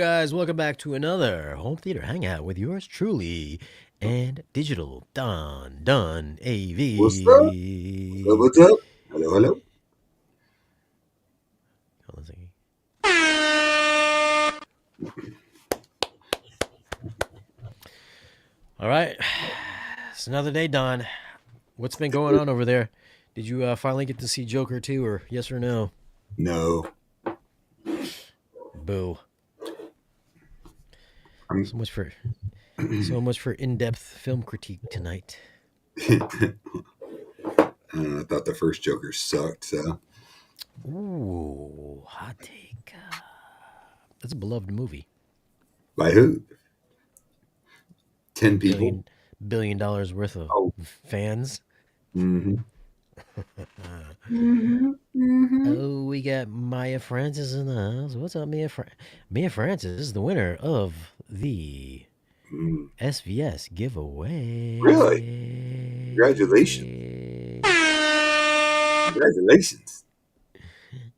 guys? Welcome back to another home theater hangout with yours truly and digital Don What's up? What's up? AV. What's up? Hello, hello. Hold on a second. All right, it's another day, Don. What's been going on over there? Did you finally get to see Joker 2, or yes or no? No, Boo. I'm. So much for in-depth film critique tonight. I thought the first Joker sucked. So Ooh, hot take. That's a beloved movie. by who? 10 people. Billion dollars worth of Oh, fans. mm-hmm. Mm-hmm. Oh, we got Maya Francis in the house. What's up, Mia? Mia Francis is the winner of the Mm. SVS Really? Congratulations! giveaway. Congratulations!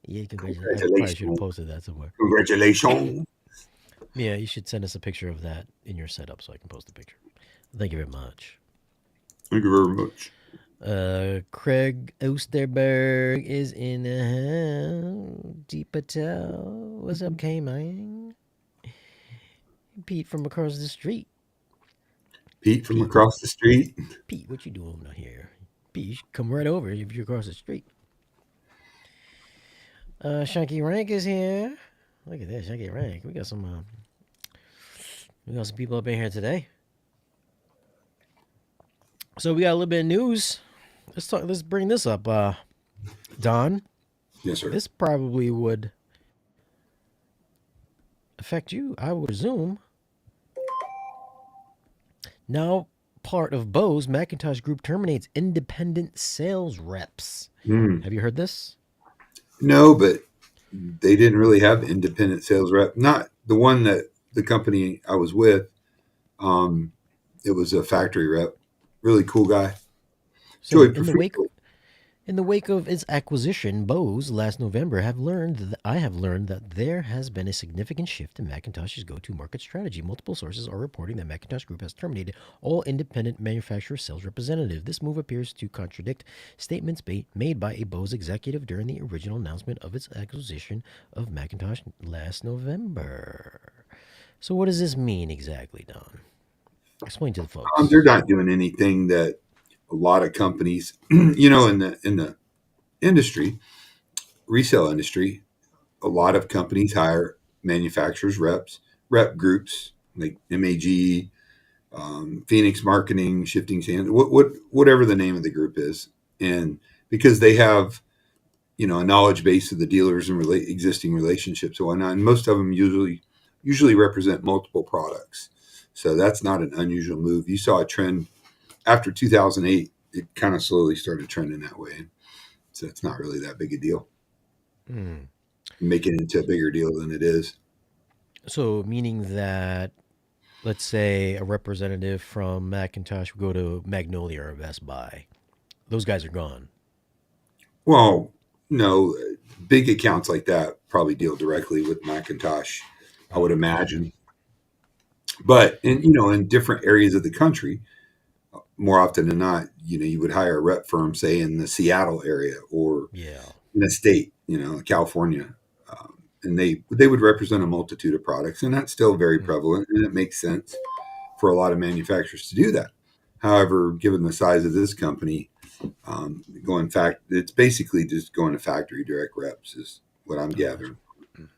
Yeah, congratulations. I probably should have Congratulations! posted that somewhere. Congratulations! Mia, you should send us a picture of that in your setup so I can post the picture. Thank you very much. Thank you very much. Craig Osterberg is in the house. Deep Patel. What's up, K Man? Pete from across the street. Pete from Pete, across the street. Pete, what you doing out here? Pete, you should come right over if you're across the street. Shanky Rank is here. Look at this, Shanky Rank. We got some people up in here today. So we got a little bit of news. Let's bring this up. Don, Yes, sir. this probably would affect you, I would assume. Now, part of Bose, McIntosh Group terminates independent sales reps. Mm. Have you heard this? No, but they didn't really have an independent sales rep. Not the one that the company I was with. It was a factory rep. Really cool guy. So, Joey Perfecto. in the wake of its acquisition, Bose last November I have learned that there has been a significant shift in Macintosh's go-to market strategy. Multiple sources are reporting that Macintosh Group has terminated all independent manufacturer sales representatives. This move appears to contradict statements made by a Bose executive during the original announcement of its acquisition of Macintosh last November. So, what does this mean exactly, Don? Explain to the They're folks. not doing anything that a lot of companies, in the industry, resale industry, a lot of companies hire manufacturers reps, rep groups like MAG, Phoenix Marketing, Shifting Sands, whatever the name of the group is, and because they have a knowledge base of the dealers and existing relationships and whatnot, and most of them usually represent multiple products. So that's not an unusual move. You saw a trend after 2008. It kind of slowly started trending that way. So it's not really that big a deal. Hmm. Make it into a bigger deal than it is. So, meaning that, let's say, a representative from Macintosh would go to Magnolia or Best Buy. Those guys are gone. Well, no, big accounts like that probably deal directly with Macintosh, I would Okay. imagine. But in different areas of the country, more often than not, you would hire a rep firm, say in the Seattle area or Yeah. in the state, California, and they would represent a multitude of products, and that's still very Mm. prevalent, and it makes sense for a lot of manufacturers to do that. However, given the size of this company, it's basically just going to factory direct reps is what I'm Oh, got gathering. you.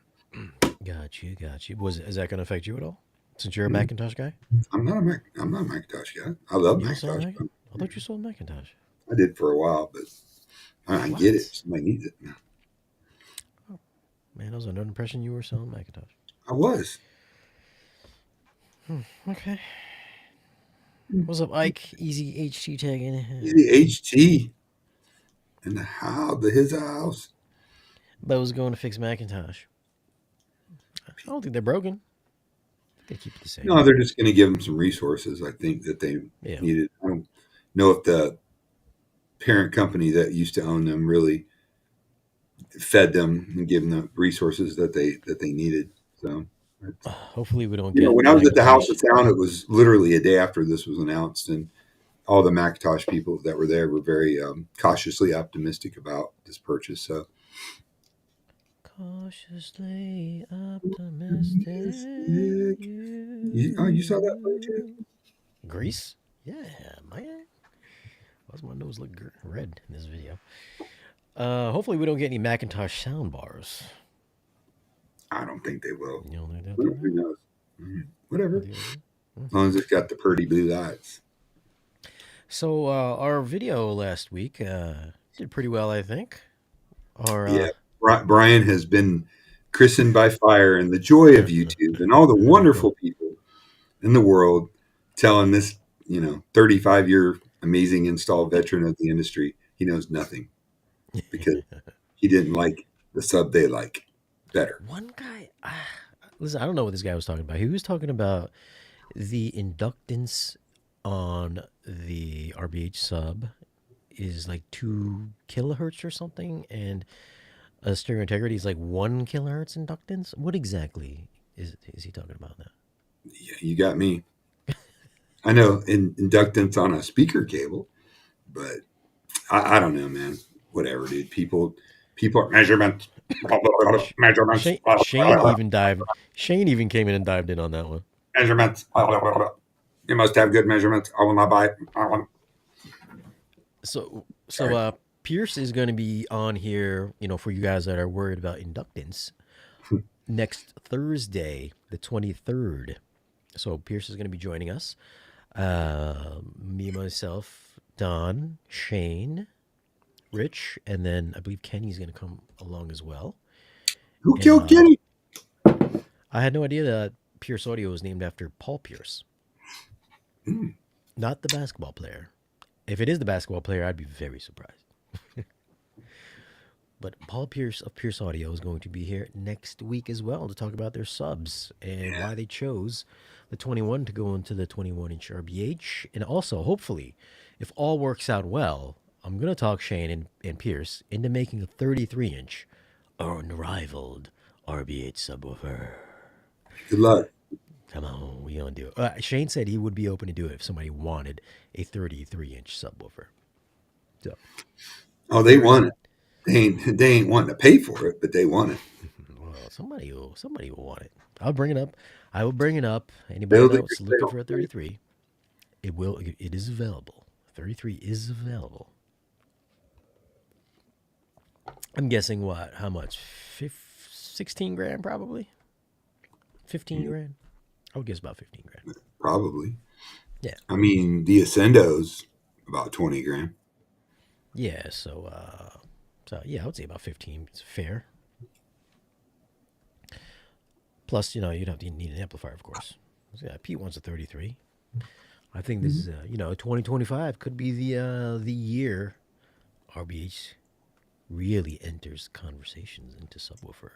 Got you. Got you. Is that going to affect you at all? Since you're a Mhm. Macintosh guy? I'm not a Macintosh guy. I love You don't sell Macintosh. Mac? I thought you sold Macintosh. I did for a while, but I get it. What? Somebody needs it. Oh, man, I was under the impression you were selling Macintosh. I was. Okay. What's up, Ike? Easy HT tag in He's the here. HT in his house. But was going to fix Macintosh. I don't think they're broken. They keep it the same. No, they're just going to give them some resources. I think that they Yeah. needed. I don't know if the parent company that used to own them really fed them and gave them the resources that they needed. So Hopefully, we don't You know, get when I was at the House of McIntosh. Sound, it was literally a day after this was announced, and all the McIntosh people that were there were very cautiously optimistic about this purchase. So, Cautiously optimistic. you saw that play too? Grease? Yeah, man. Why does my nose look red in this video? Hopefully, we don't get any Macintosh sound bars. I don't think they will. You don't think they'll Well, do that? who knows? Whatever. What do you think? As long as it's got the pretty blue lights. So, our video last week did pretty well, I think. Our Yeah. Brian has been christened by fire, and the joy of YouTube and all the wonderful people in the world telling this, 35-year amazing install veteran of the industry, he knows nothing because he didn't like the sub they like better. One guy, listen, I don't know what this guy was talking about. He was talking about the inductance on the RBH sub is like 2 kilohertz or something, and a stereo integrity is like 1 kilohertz inductance. What exactly is he talking about now? Yeah, you got me. I know inductance on a speaker cable, but I don't know, man. Whatever, dude. People measurements, measurements, Shane even dived. Shane even came in and dived in on that one. measurements. You must have good measurements. I will not buy. So Pierce is going to be on here, for you guys that are worried about inductance, next Thursday, the 23rd. So Pierce is going to be joining us. Me, myself, Don, Shane, Rich, and then I believe Kenny's going to come along as well. Who killed Kenny? I had no idea that Pierce Audio was named after Paul Pierce, not the basketball player. If it is the basketball player, I'd be very surprised. But Paul Pierce of Pierce Audio is going to be here next week as well to talk about their subs and why they chose the 21 to go into the 21-inch RBH. And also, hopefully, if all works out well, I'm going to talk Shane and Pierce into making a 33-inch unrivaled RBH subwoofer. Good luck. Come on, we gonna do it. Shane said he would be open to do it if somebody wanted a 33-inch subwoofer. So, Oh, they want it. They ain't wanting to pay for it, but they want it. well, somebody will want it. I'll bring it up. I will bring it up. Anybody else looking for a 33? It is available. 33 is available. I'm guessing what? How much? 16 grand probably. 15 grand. I would guess about 15 grand. Probably. Yeah. I mean, the Ascendo's about 20 grand. Yeah. So yeah, I would say about 15. It's fair. Plus, you'd have to need an amplifier, of course. So, yeah, Pete wants a 33. I think this is 2025 could be the year RBH really enters conversations into subwoofer.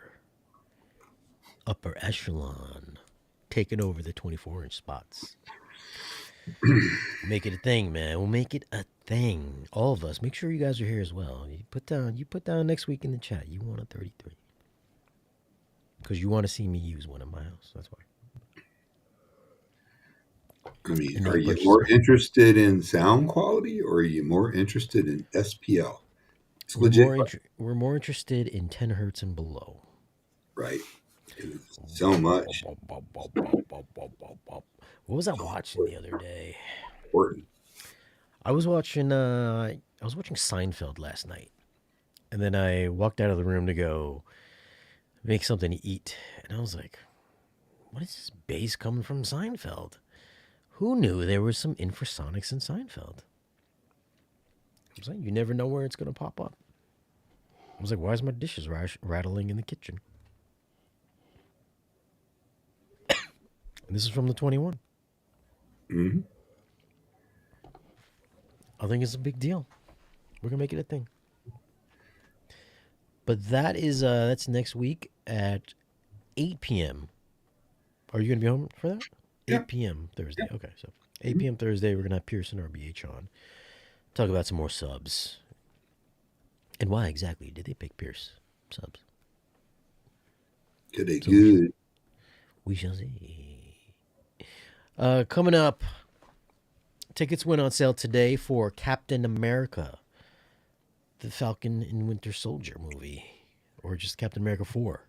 Upper echelon, taking over the 24-inch spots. Make it a thing, man. We'll make it a thing. All of us. Make sure you guys are here as well. You put down next week in the chat. You want a 33. Because you want to see me use one in my house. That's why. I mean, are you more interested in sound quality or are you more interested in SPL? It's legit. We're more interested in 10 hertz and below. Right. So much. What was I watching the other day? Important. I was watching Seinfeld last night. And then I walked out of the room to go make something to eat. And I was like, what is this bass coming from Seinfeld? Who knew there was some infrasonics in Seinfeld? I was like, you never know where it's going to pop up. I was like, why is my dishes rattling in the kitchen? And this is from the 21. Mm-hmm. I think it's a big deal. We're going to make it a thing. But that's next week at 8 p.m. Are you going to be home for that? Yeah. 8 p.m. Thursday. Okay, so 8 p.m. Thursday, we're going to have Pearson RBH on. Talk about some more subs. And why exactly did they pick Pierce subs? Good. We shall see. Coming up, tickets went on sale today for Captain America, the Falcon and Winter Soldier movie, or just Captain America 4,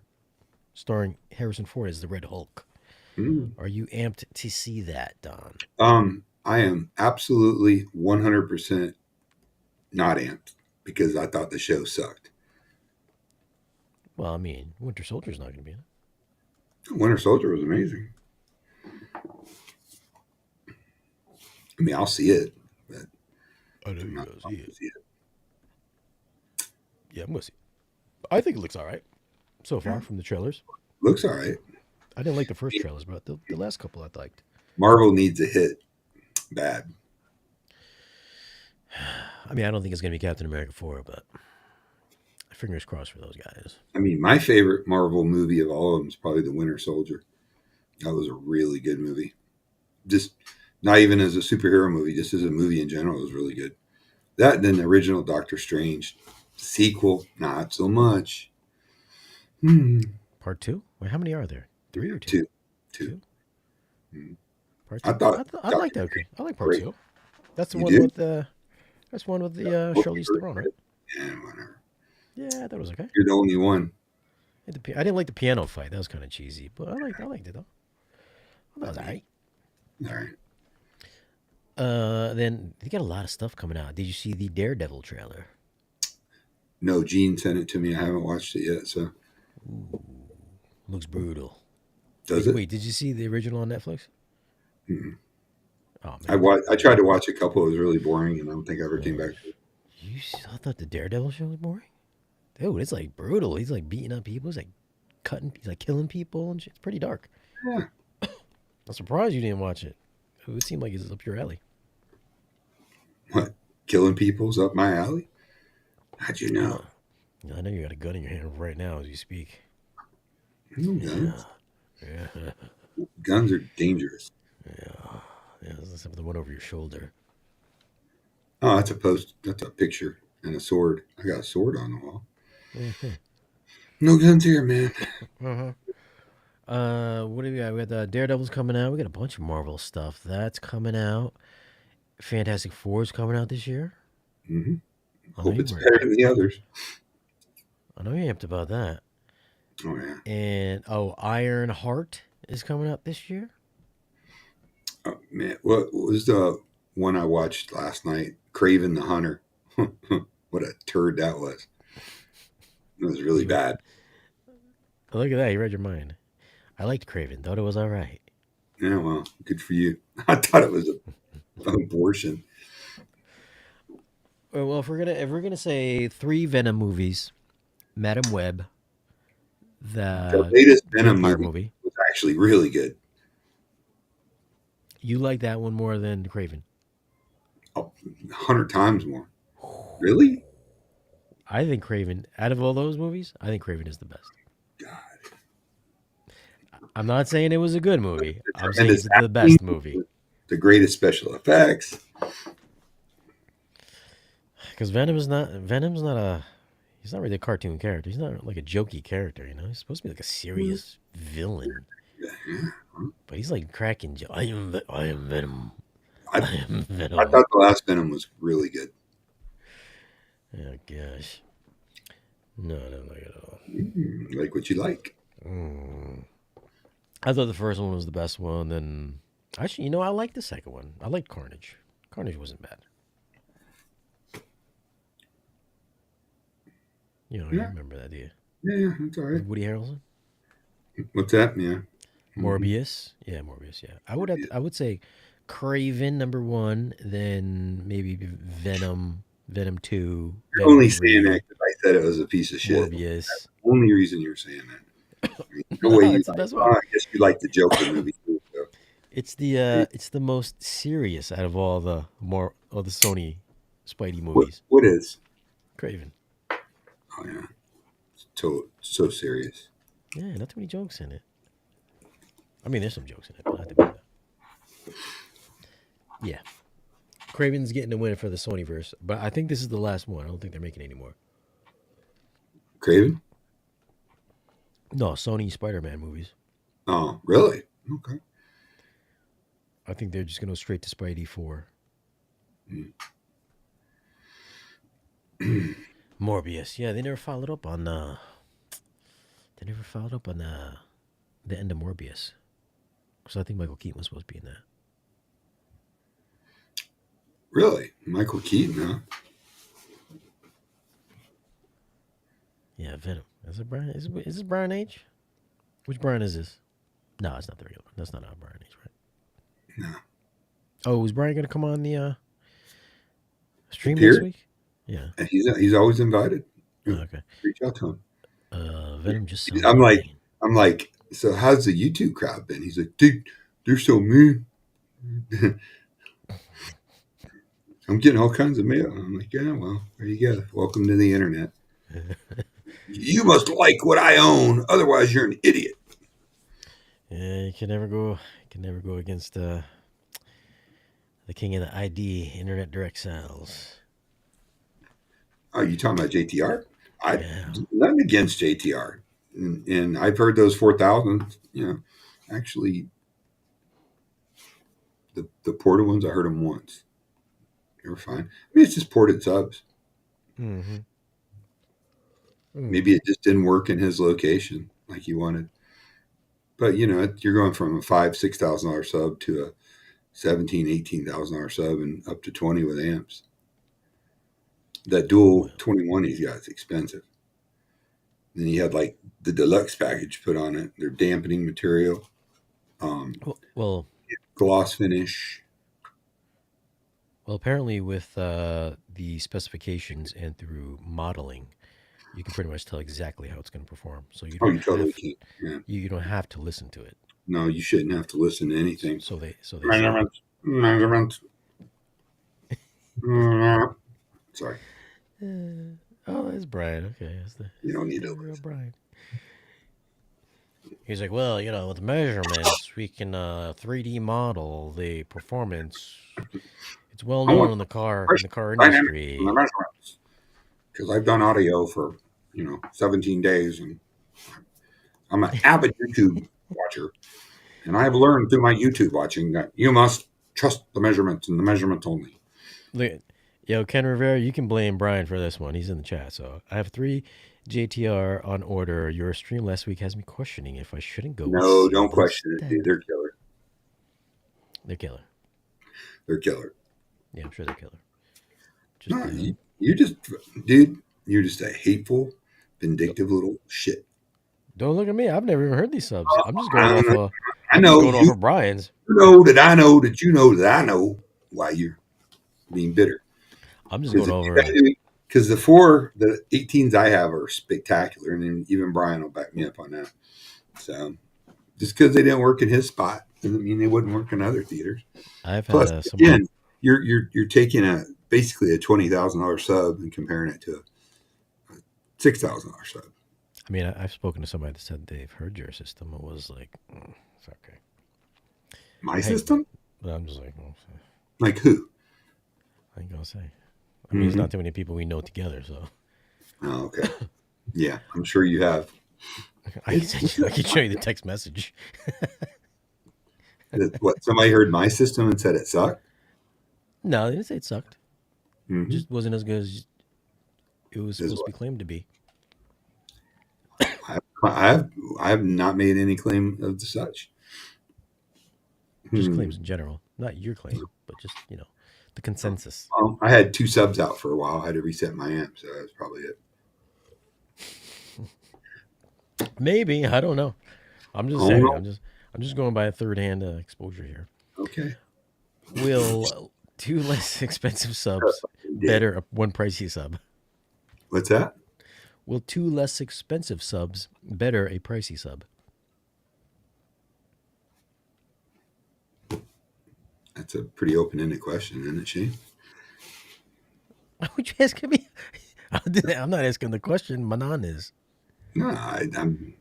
starring Harrison Ford as the Red Hulk. Mm. Are you amped to see that, Don? I am absolutely 100% not amped because I thought the show sucked. Well, I mean, Winter Soldier's not going to be in it. Winter Soldier was amazing. I mean, I'll see it, but I know I'm you're not going to going see it. to see it. Yeah, I'm going to see it. I think it looks all right so far Yeah, from the trailers. looks all right. I didn't like the first trailers, but the last couple I liked. Marvel needs a hit bad. I mean, I don't think it's going to be Captain America 4, but fingers crossed for those guys. I mean, my favorite Marvel movie of all of them is probably The Winter Soldier. That was a really good movie. Just not even as a superhero movie, just as a movie in general, it was really good. That and then the original Doctor Strange sequel, not so much. Part 2? Wait, how many are there? 3 or 2? Two, two. 2? Hmm. Part I 2? thought I Doctor like that. Okay. Strange I like was part great. 2. That's the You one did? with the. That's one with the Charlize Theron, right? Yeah, whatever. Yeah, that was okay. You're the only one. I didn't like the piano fight. That was kind of cheesy, but I liked it though. That was alright. All right. Then they got a lot of stuff coming out. Did you see the Daredevil trailer? No, Gene sent it to me. I haven't watched it yet. So Ooh, looks brutal. does it? Wait, did you see the original on Netflix? Mm-mm. Oh I man, I tried to watch a couple. It was really boring, and I don't think I ever came back to it. I thought the Daredevil show was boring. Dude, it's like brutal. He's like beating up people. He's like he's like killing people and shit. It's pretty dark. Yeah. I'm surprised you didn't watch it. It would seem like it's up your alley. What? Killing people's up my alley? How'd you I know? know. I know you got a gun in your hand right now as you speak. No Yeah, guns. yeah, Guns are dangerous. yeah. Yeah, let's have the one over your shoulder. Oh, that's a post. That's a picture and a sword. I got a sword on the wall. Mm-hmm. No guns here, man. Uh-huh. What do we got? We got the Daredevil's coming out. We got a bunch of Marvel stuff that's coming out. Fantastic Four's coming out this year. Hmm. I know Hope you it's were. better than the others. I know you're amped about that. Oh yeah. And Iron Heart is coming out this year. Oh man, what was the one I watched last night? Kraven the Hunter. What a turd that was. It was really You read, bad. look at that. You read your mind. I liked Kraven. Thought it was all right. Yeah, well, good for you. I thought it was an abortion. Well, if we're gonna say 3 Venom movies, Madam Web, The the latest Venom vampire movie movie, was actually really good. you like that one more than Kraven. 100 times more. Really? I think Kraven, out of all those movies, I think Kraven is the best. God. I'm not saying it was a good movie. The I'm saying tremendous it's the acting, best movie. the greatest special effects. Because Venom's not a he's not really a cartoon character. He's not like a jokey character, you know. He's supposed to be like a serious villain. Yeah. But he's like cracking jokes. I am Venom. I, I am I Venom. thought the last Venom was really good. Oh gosh. No, I don't like it at all. Like what you like. Mm. I thought the first one was the best one. Then actually, you know, I liked the second one. I liked Carnage. Carnage wasn't bad. You know, you Yeah. remember that, do you? Yeah, that's all With right. Woody Harrelson, What's that? Yeah. Morbius. Yeah, Morbius. Yeah, I would say Craven #1, then maybe Venom, Venom 2, You're Venom only saying 3, that because I said it was a piece of shit. Morbius. Only reason you're saying that. I mean, no No, way you it's the like. best Oh, one. I guess you like the Joker movie too. So. It's the most serious out of all the Sony Spidey movies. What is? Craven. Oh yeah, it's so serious. Yeah, not too many jokes in it. I mean, there's some jokes in it, but not too many. Yeah, Craven's getting the win for the Sonyverse, but I think this is the last one. I don't think they're making any more. Craven? No, Sony Spider-Man movies. Oh, really? Okay. I think they're just going to go straight to Spidey 4. Morbius. Yeah, they never followed up on the end of Morbius. Because I think Michael Keaton was supposed to be in that. Really? Michael Keaton, huh? Yeah, Venom. Is it Brian? Is this Brian H? Which Brian is this? No, it's not the regular one. That's not our Brian H, right? No. Oh, is Brian going to come on the stream next Appeared? week? Yeah. And he's always invited. Oh, Yeah, okay. reach out to him. Venom just sounds I'm like, insane. I'm like, so how's the YouTube crowd been? He's like, dude, they're so mean. I'm getting all kinds of mail. I'm like, yeah, well, there you go. Welcome to the internet. You must like what I own, otherwise you're an idiot. Yeah, you can never go. You can never go against the king of the ID, Internet Direct Sales. Oh, you talking about JTR? I Yeah. nothing against JTR, and I've heard those 4,000. Actually, the ported ones I heard them once. They were fine. I mean, it's just ported subs. Mm-hmm. Maybe it just didn't work in his location like he wanted. But you're going from a $5,000-$6,000 sub to a $17,000-$18,000 sub and up to 20 with amps. That dual Well, 21 he's got is expensive. Then he had like the deluxe package put on it. Their dampening material, well, gloss finish. apparently with the specifications and through modeling, you can pretty much tell exactly how it's going to perform. So you Oh, don't you totally have can't. Yeah. you don't have to listen to it. No, you shouldn't have to listen to anything. So they say. Measurements. Sorry, Oh, that's Brian. Okay, you don't need the to real listen. Brian. He's like, well, with measurements, we can 3D model the performance. It's well I known want in the car dynamics in the industry. measurements because I've done audio for 17 days, and I'm an avid YouTube watcher, and I've learned through my YouTube watching that you must trust the measurements and the measurements only. Look, yo, Ken Rivera, you can blame Brian for this one. He's in the chat. So I have 3 JTR on order. Your stream last week has me questioning if I shouldn't go with No, don't sealed question it, dude. instead. They're killer. They're killer. They're killer. Yeah, I'm sure they're killer. Just No, you just, dude, you're just a hateful, vindictive little shit. don't look at me. I've never even heard these subs. I'm just going off. I, I I'm just know going off you of Brian's. know that I know that you know that I know why you're being bitter. I'm just going over. Because the 18s I have are spectacular, and then even Brian will back me up on that. So just because they didn't work in his spot doesn't mean they wouldn't work in other theaters. I've had Plus, someone. again, you're taking basically a $20,000 sub and comparing it to a $6,000 sub. I mean, I've spoken to somebody that said they've heard your system. It was like, it's okay. My system? But I'm just like, Like who? I ain't gonna say. I mean, there's not too many people we know together, so Oh, okay. Yeah, I'm sure you have. I can show you the text message. What, somebody heard my system and said it sucked? No, they didn't say it sucked. Mm-hmm. It just wasn't as good as it was supposed to be claimed to be. I have not made any claim of the such. Just claims in general, not your claim, but just the consensus. I had 2 subs out for a while. I had to reset my amp, so that's probably it. Maybe, I don't know. I'm just saying. I'm just going by a third-hand exposure here. Okay. Will 2 less expensive subs better one pricey sub? What's that? Will 2 less expensive subs better a pricey sub? That's a pretty open-ended question, isn't it, Shane? Why would you asking me? I'm not asking the question. Manan is. No, I'm.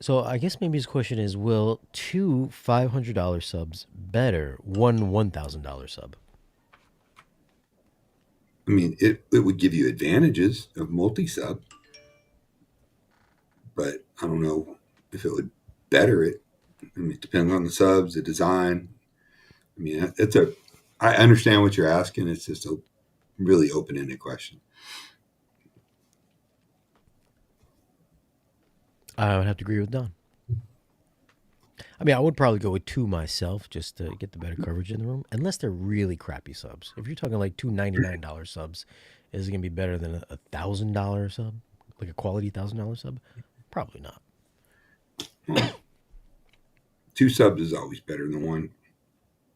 So I guess maybe his question is: will 2 $500 subs better one $1,000 sub? I mean, it would give you advantages of multi-sub, but I don't know if it would better it. I mean, it depends on the subs, the design. I mean, I understand what you're asking. It's just a really open-ended question. I would have to agree with Don. I mean, I would probably go with two myself just to get the better coverage in the room, unless they're really crappy subs. If you're talking like two $99 subs, is it going to be better than a $1,000 sub? Like a quality $1,000 sub? Probably not. Well, two subs is always better than one.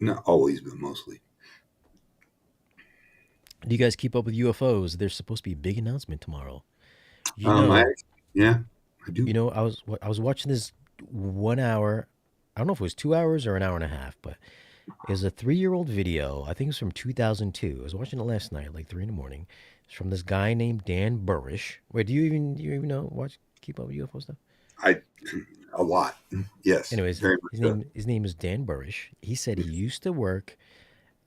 Not always, but mostly. Do you guys keep up with UFOs? There's supposed to be a big announcement tomorrow. You I know, yeah, I do. I was watching this 1 hour. I don't know if it was 2 hours or an hour and a half, but it was a 3-year-old video. I think it was from 2002. I was watching it last night, like 3 in the morning. It's from this guy named Dan Burrish. Wait, do you even know keep up with UFO stuff? I a lot. Yes, Anyways, very much his so. name his name is Dan Burrish. He said he used to work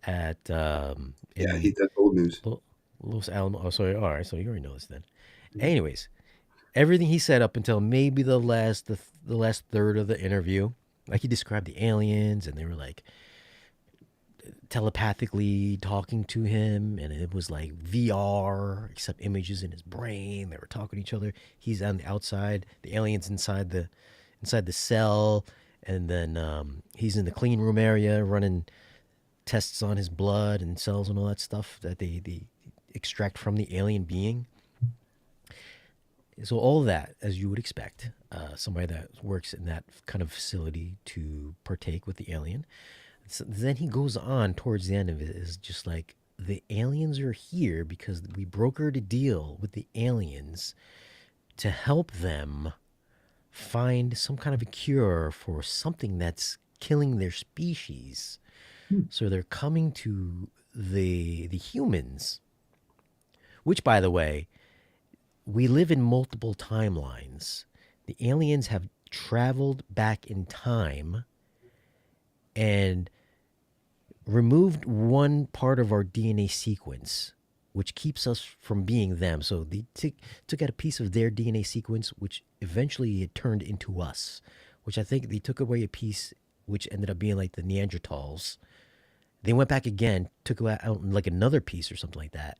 at Yeah, in that's old news. Los Alamos. Oh, sorry. All right, so you already know this then. Anyways, everything he said up until maybe the last third of the interview, like he described the aliens, and they were like telepathically talking to him, and it was like VR, except images in his brain. They were talking to each other. He's on the outside, the aliens inside the cell, and then he's in the clean room area running tests on his blood and cells and all that stuff that they extract from the alien being. So all that, as you would expect, somebody that works in that kind of facility to partake with the alien. So then he goes on towards the end of it is just like the aliens are here because we brokered a deal with the aliens to help them find some kind of a cure for something that's killing their species. So they're coming to the humans, which by the way, we live in multiple timelines. The aliens have traveled back in time and removed one part of our DNA sequence, which keeps us from being them. So they took out a piece of their DNA sequence, which eventually it turned into us, which I think they took away a piece, which ended up being like the Neanderthals. They went back again, took out like another piece or something like that,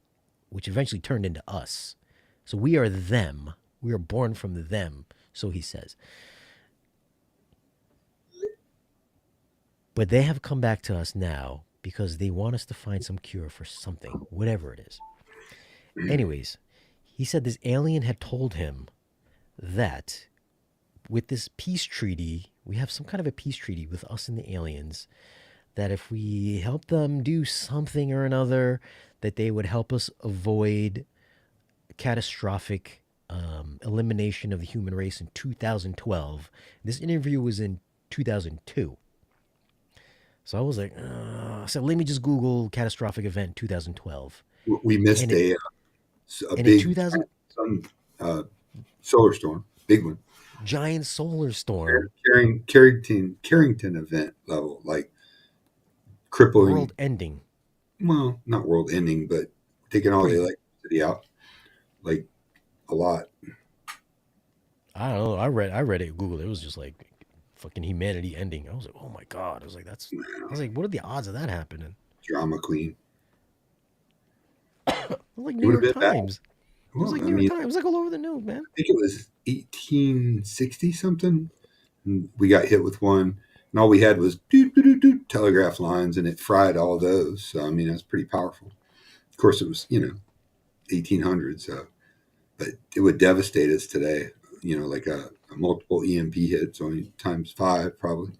which eventually turned into us. So we are them. We are born from them, so he says. But they have come back to us now because they want us to find some cure for something, whatever it is. Anyways, he said this alien had told him that with this peace treaty, we have some kind of a peace treaty with us and the aliens, that if we help them do something or another, that they would help us avoid catastrophic elimination of the human race in 2012. This interview was in 2002. So I was like, I said, let me just Google catastrophic event 2012. We missed And it, a and in big 2000, sun, solar storm, big one. giant solar storm, Carrington event level, like crippling. world ending. Well, not world ending, but taking all the Pretty, electricity out, like a lot. I don't know. I read it, Google. It was just like fucking humanity ending. I was like, oh my God. I was like, what are the odds of that happening? Drama queen. It was like It New would have York been bad. Times. It was Well, like I New York mean, Times. It was like all over the news, man. I think it was 1860 something. And we got hit with one, and all we had was doot, doot, doot, doot, telegraph lines, and it fried all those. So I mean, that's pretty powerful. Of course, it was 1800s, but it would devastate us today. Like a multiple EMP hits, only times five probably.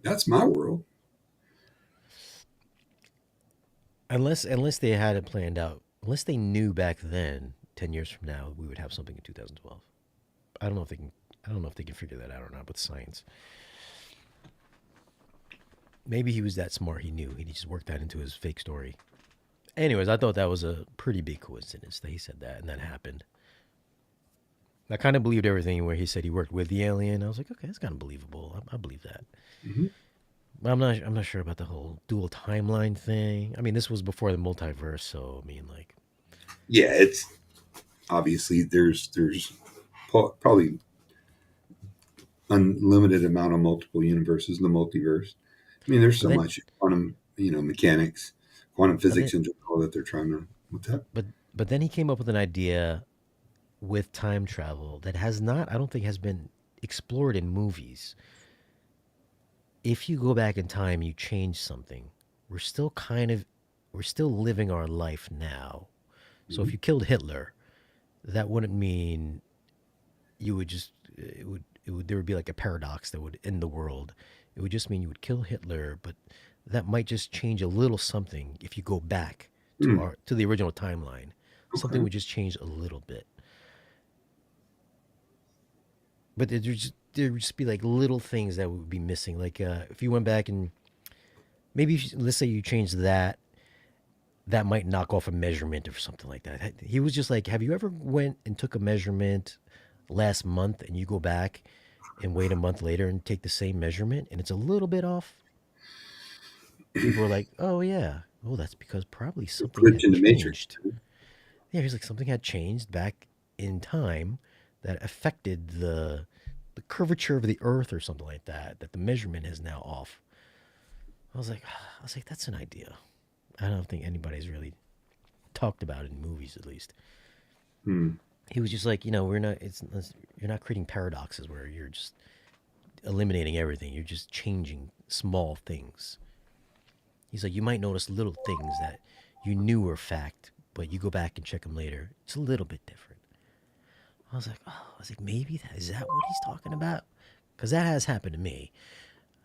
That's my world. Unless they had it planned out. Unless they knew back then, 10 years from now, we would have something in 2012. I don't know if they can. I don't know if they can figure that out or not with science. Maybe he was that smart. He knew. He just worked that into his fake story. Anyways, I thought that was a pretty big coincidence that he said that and that happened. I kind of believed everything where he said he worked with the alien. I was like, okay, that's kind of believable. I believe that. Mm-hmm. I'm not sure about the whole dual timeline thing. I mean, this was before the multiverse, so I mean, like, Yeah, it's obviously there's probably unlimited amount of multiple universes in the multiverse. I mean, there's but so then, much quantum, mechanics, quantum but then, physics in general that they're trying to. What's that? but but then he came up with an idea with time travel that has not, I don't think, has been explored in movies. If you go back in time, you change something. We're still kind of, we're still living our life now. So if Mhm. you killed Hitler, that wouldn't mean you would just, there would be like a paradox that would end the world. It would just mean you would kill Hitler, but that might just change a little something if you go back Hmm. to the original timeline. Something Okay. would just change a little bit. But there would just be like little things that would be missing. Like if you went back and maybe let's say you changed that, that might knock off a measurement or something like that. He was just like, have you ever went and took a measurement last month and you go back and wait a month later and take the same measurement and it's a little bit off? People were like, oh yeah, oh that's because probably something Glitch had in the matrix. changed. Yeah, he's like something had changed back in time that affected the curvature of the Earth or something like that. That the measurement is now off. I was like, that's an idea. I don't think anybody's really talked about it in movies, at least. Hmm. He was just like, we're not. You're not creating paradoxes where you're just eliminating everything. You're just changing small things. He's like, you might notice little things that you knew were fact, but you go back and check them later. It's a little bit different. I was like, maybe that is that what he's talking about? Because that has happened to me.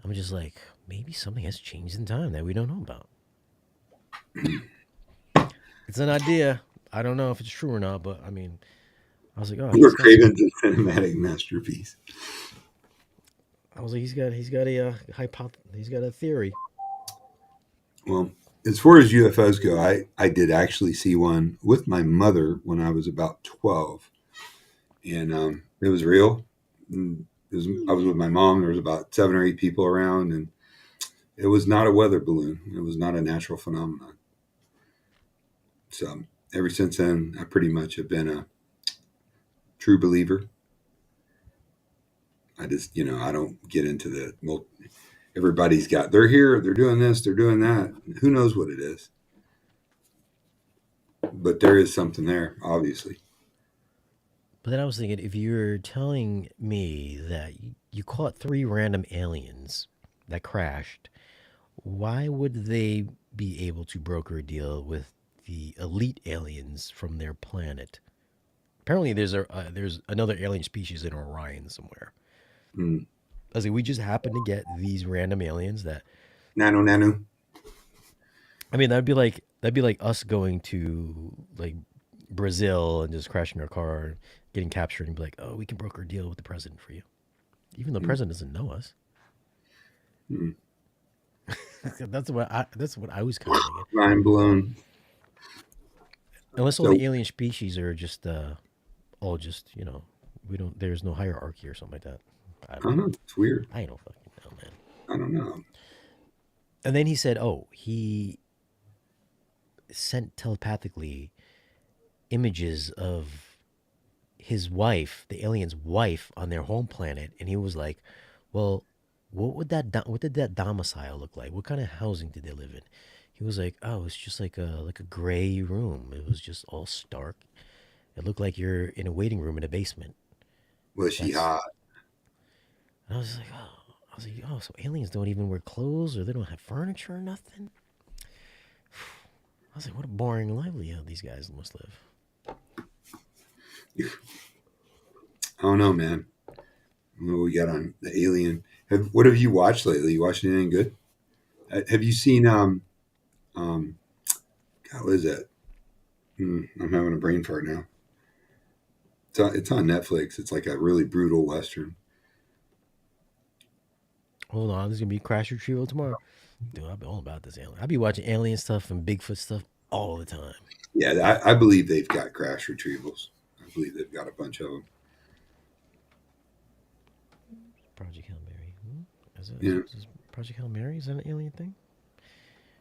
I'm just like, maybe something has changed in time that we don't know about. It's an idea. I don't know if it's true or not, but I mean, I was like, oh, Or he's got some. Craven's a cinematic masterpiece. I was like, he's got a he's got a theory. Well, as far as UFOs go, I did actually see one with my mother when I was about 12, and it was real. And I was with my mom. There was about 7 or 8 people around, and it was not a weather balloon. It was not a natural phenomenon. So ever since then, I pretty much have been a true believer. I just, I don't get into everybody's got, they're here, they're doing this, they're doing that. Who knows what it is? But there is something there, obviously. But then I was thinking, if you're telling me that you caught three random aliens that crashed, why would they be able to broker a deal with the elite aliens from their planet? Apparently, there's another alien species in Orion somewhere. Mm. I was like, we just happen to get these random aliens that. Nano, nano. I mean, that'd be like us going to like Brazil and just crashing our car, getting captured, and be like, oh, we can broker a deal with the president for you, even though the Mm. president doesn't know us. Mm. That's what I was kind of thinking. Mind blown. Unless all So, the alien species are just all just we don't. There's no hierarchy or something like that. I I don't don't know. know. It's weird. I don't fucking know, man. I don't know. And then he said, oh, he sent telepathically images of his wife, the alien's wife, on their home planet, and he was like, "Well, what did that domicile look like? What kind of housing did they live in?" He was like, "Oh, it's just like a gray room. It was just all stark. It looked like you're in a waiting room in a basement." Was she That's. hot? And I was like, "Oh." I was like, "Oh, so aliens don't even wear clothes, or they don't have furniture or nothing." I was like, "What a boring livelihood these guys must live." I don't know, man. What we got on the alien? What have you watched lately? You watched anything good? Have you seen um God, what is that? I'm having a brain fart now. It's on Netflix. It's like a really brutal western. Hold on, there's gonna be Crash Retrieval tomorrow. Dude, I've been all about this alien. I be watching alien stuff and Bigfoot stuff all the time. Yeah, I believe they've got crash retrievals. I believe they've got a bunch of them. Project Hail Mary. Yeah. Is Project Hail Mary? Is that an alien thing?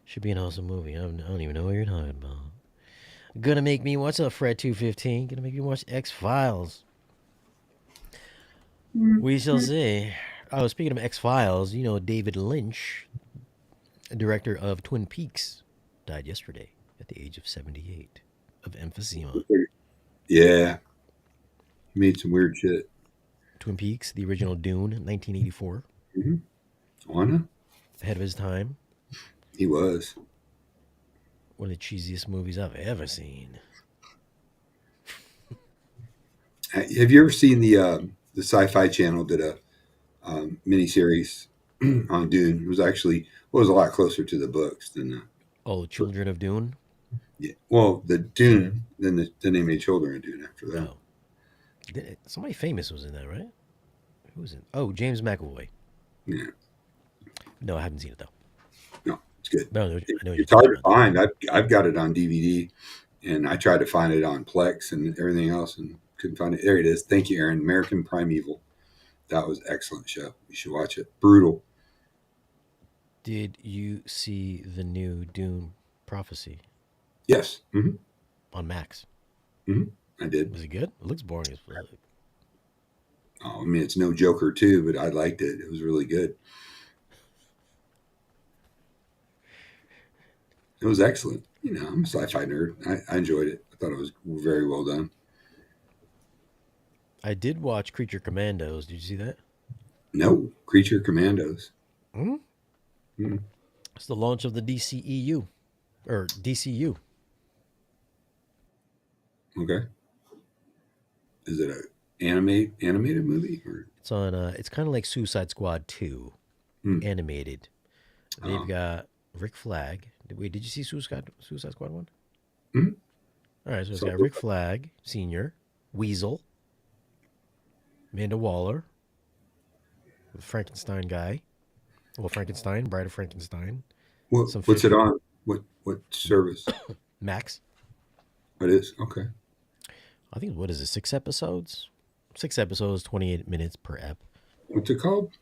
Should be an awesome movie. I don't even know what you're talking about. Gonna make me watch Fred 215. Gonna make me watch X Files. We shall see. Oh, speaking of X Files, David Lynch, director of Twin Peaks, died yesterday at the age of 78 of emphysema. Yeah. He made some weird shit. Twin Peaks, the original Dune, 1984. Mm-hmm. Wanna? Ahead of his time. He was. One of the cheesiest movies I've ever seen. Have you ever seen the Sci-Fi Channel did a miniseries on Dune? It was a lot closer to the books than the. Oh, Children of Dune? Yeah. Well, the Dune, then they made Children of Dune after that. Oh. Somebody famous was in that, right? Who was in? Oh, James McAvoy. Yeah. No, I haven't seen it though. No, it's good. No, I know what It's you're hard talking to about. find. I've got it on DVD, and I tried to find it on Plex and everything else, and couldn't find it. There it is. Thank you, Aaron. American Primeval. That was an excellent show. You should watch it. Brutal. Did you see the new Dune Prophecy Yes. Mm-hmm. on Max? Mm-hmm. I did. Was it good? It looks boring as fuck. Oh, I mean, it's no Joker 2, but I liked it. It was really good. It was excellent. I'm a sci-fi nerd. I enjoyed it. I thought it was very well done. I did watch Creature Commandos. Did you see that? No, Creature Commandos. Hmm? Hmm. It's the launch of the DCEU or DCU. Okay. Is it a animated movie or? It's on. It's kind of like Suicide Squad 2, Hmm. animated. They've Oh. got Rick Flag. Wait, did you see Suicide Squad 1? Hmm. All right, so it's So got Rick Flag Senior, Weasel, Amanda Waller, the Frankenstein guy. Well, Frankenstein, Bride of Frankenstein. Some what's fish. it on? What service? Max. It is okay. I think what is it? 6 episodes. 6 episodes, 28 minutes per ep. What's it called?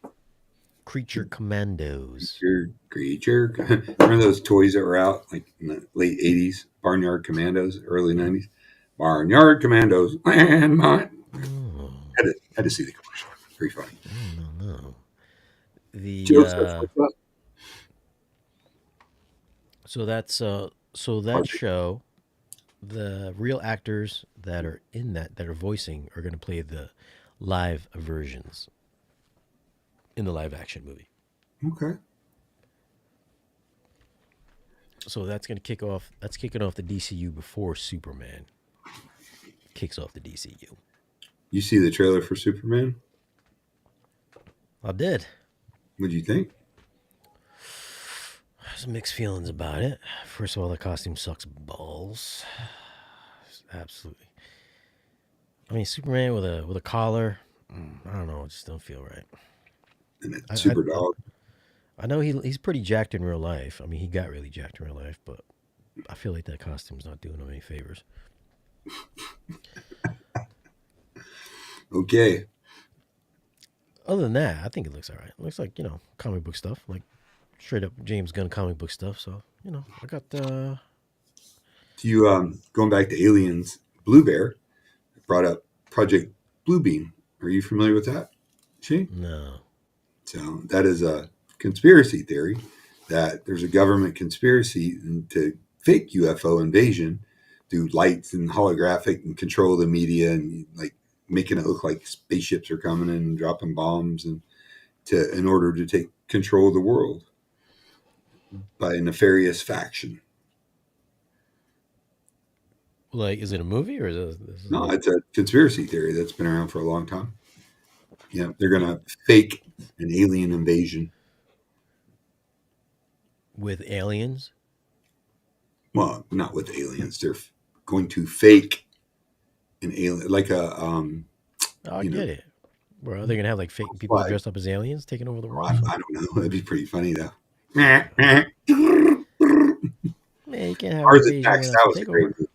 Creature Commandos. Creature. Remember those toys that were out like in the late '80s? Barnyard Commandos, early '90s. Barnyard Commandos. And mine. Oh, Had to see the commercial. Pretty funny. I don't know. The Joseph, what's up? so that's so that show, the real actors that are in that are voicing are going to play the live versions in the live action movie. Okay. So that's going to kick off. That's kicking off the DCU before Superman kicks off the DCU. You see the trailer for Superman? I did. What do you think? There's mixed feelings about it. First of all, the costume sucks balls. Absolutely. I mean, Superman with a collar. I don't know. It just don't feel right. And it's Super Dog. I know he's pretty jacked in real life. I mean, he got really jacked in real life, but I feel like that costume's not doing him any favors. Okay. Other than that, I think it looks all right. It looks like, comic book stuff, like straight up James Gunn comic book stuff. So, I got Do you going back to Aliens? Blue Bear brought up Project Bluebeam. Are you familiar with that? Shane? no. So that is a conspiracy theory that there's a government conspiracy to fake UFO invasion, do lights and holographic and control the media and like making it look like spaceships are coming in and dropping bombs and in order to take control of the world by a nefarious faction. Like, is it a movie or is it? No, it's a conspiracy theory that's been around for a long time. Yeah, they're going to fake an alien invasion. With aliens? Well, not with aliens. They're going to fake an alien, like a. I get it. Bro, are they going to have like fake people flag. dressed up as aliens taking over the world? I don't know. That'd be pretty funny, though. Man, you can't have Mars an Asian Attacks. That was a great movie.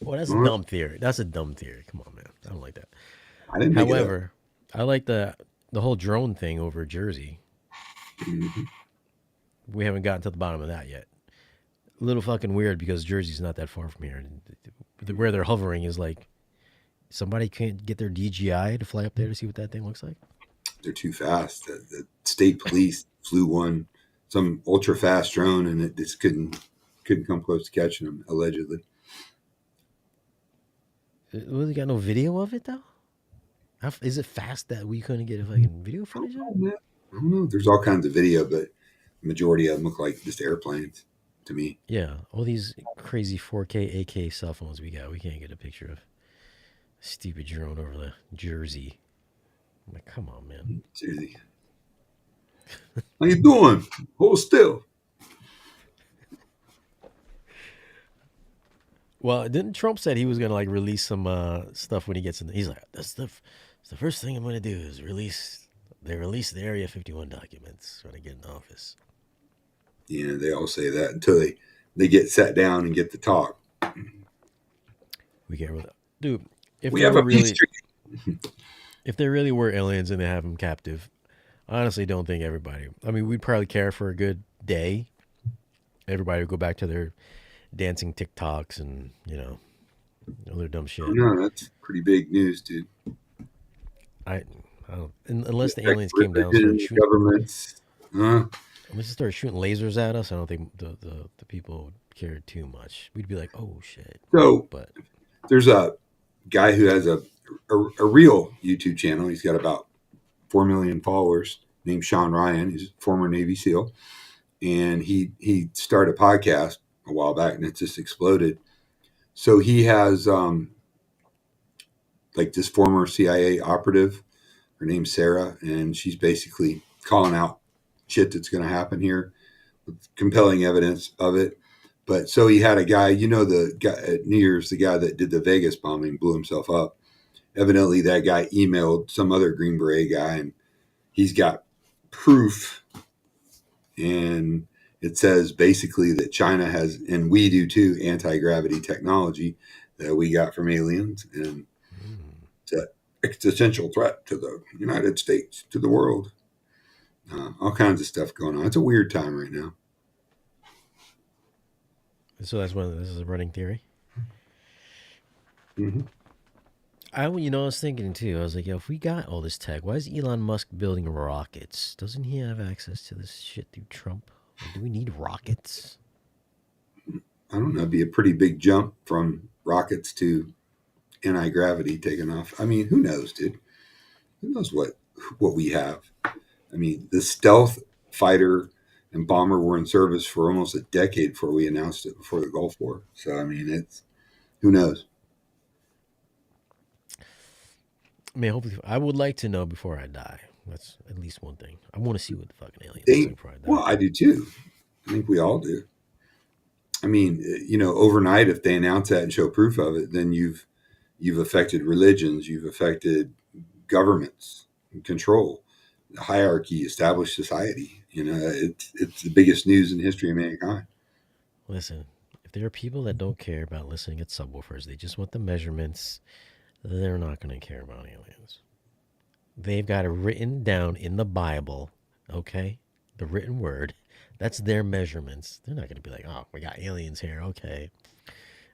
Well, that's a dumb theory. That's a dumb theory. Come on, man. I don't like that. I didn't make it up. However, I like the The whole drone thing over Jersey. Mhm. We haven't gotten to the bottom of that yet. A little fucking weird because Jersey's not that far from here. Where they're hovering is like somebody can't get their DJI to fly up there to see what that thing looks like. They're too fast. The state police flew some ultra fast drone, and it just couldn't come close to catching them. Allegedly, Well, they got no video of it though. Is it fast that we couldn't get a fucking video footage of it? I don't know. There's all kinds of video, but the majority of them look like just airplanes to me. Yeah, all these crazy 4K, 8K cell phones we can't get a picture of. Stupid drone over the Jersey. I'm like, come on, man. Seriously. How you doing? Hold still. Well, didn't Trump said he was gonna like release some stuff when he gets in? He's like, that's the first thing I'm gonna do is release. They release the Area 51 documents when I get in office. Yeah, they all say that until they get sat down and get to talk. We can't really, dude. If We there have were a peace really, treaty. if there really were aliens and they have them captive, I honestly don't think everybody. I mean, we'd probably care for a good day. Everybody would go back to their dancing TikToks and other dumb shit. No, that's pretty big news, dude. I, I don't, unless the Affect aliens came down and started religion, shooting. governments. Huh? Unless they started shooting lasers at us, I don't think the people would care too much. We'd be like, oh shit. So But there's a guy who has a real YouTube channel. He's got about 4 million followers. Named Sean Ryan. He's a former Navy SEAL, and he started a podcast a while back, and it just exploded. So he has like this former CIA operative. Her name's Sarah, and she's basically calling out shit that's going to happen here with compelling evidence of it. But so he had a guy, the guy at New Year's, the guy that did the Vegas bombing, blew himself up. Evidently, that guy emailed some other Green Beret guy, and he's got proof. And it says basically that China has, and we do too, anti-gravity technology that we got from aliens. And it's an existential threat to the United States, to the world. All kinds of stuff going on. It's a weird time right now. so this is a running theory. Mm-hmm. I was thinking too. I was like, yo, if we got all this tech, why is Elon Musk building rockets? Doesn't he have access to this shit through Trump? Or do we need rockets? I don't know. It'd be a pretty big jump from rockets to anti-gravity taking off. I mean, who knows, dude? Who knows what we have? I mean, the stealth fighter and bomber were in service for almost a decade before we announced it before the Gulf War. So I mean, it's who knows? I mean, hopefully, I would like to know before I die. That's at least one thing. I want to see what the fucking alien looks like before I die. Well, I do too. I think we all do. I mean, overnight, if they announce that and show proof of it, then you've affected religions, you've affected governments, and control, the hierarchy, established society. It's the biggest news in the history of mankind. Listen, if there are people that don't care about listening at subwoofers, they just want the measurements, they're not going to care about aliens. They've got it written down in the Bible, okay? The written word. That's their measurements. They're not going to be like, oh, we got aliens here, okay.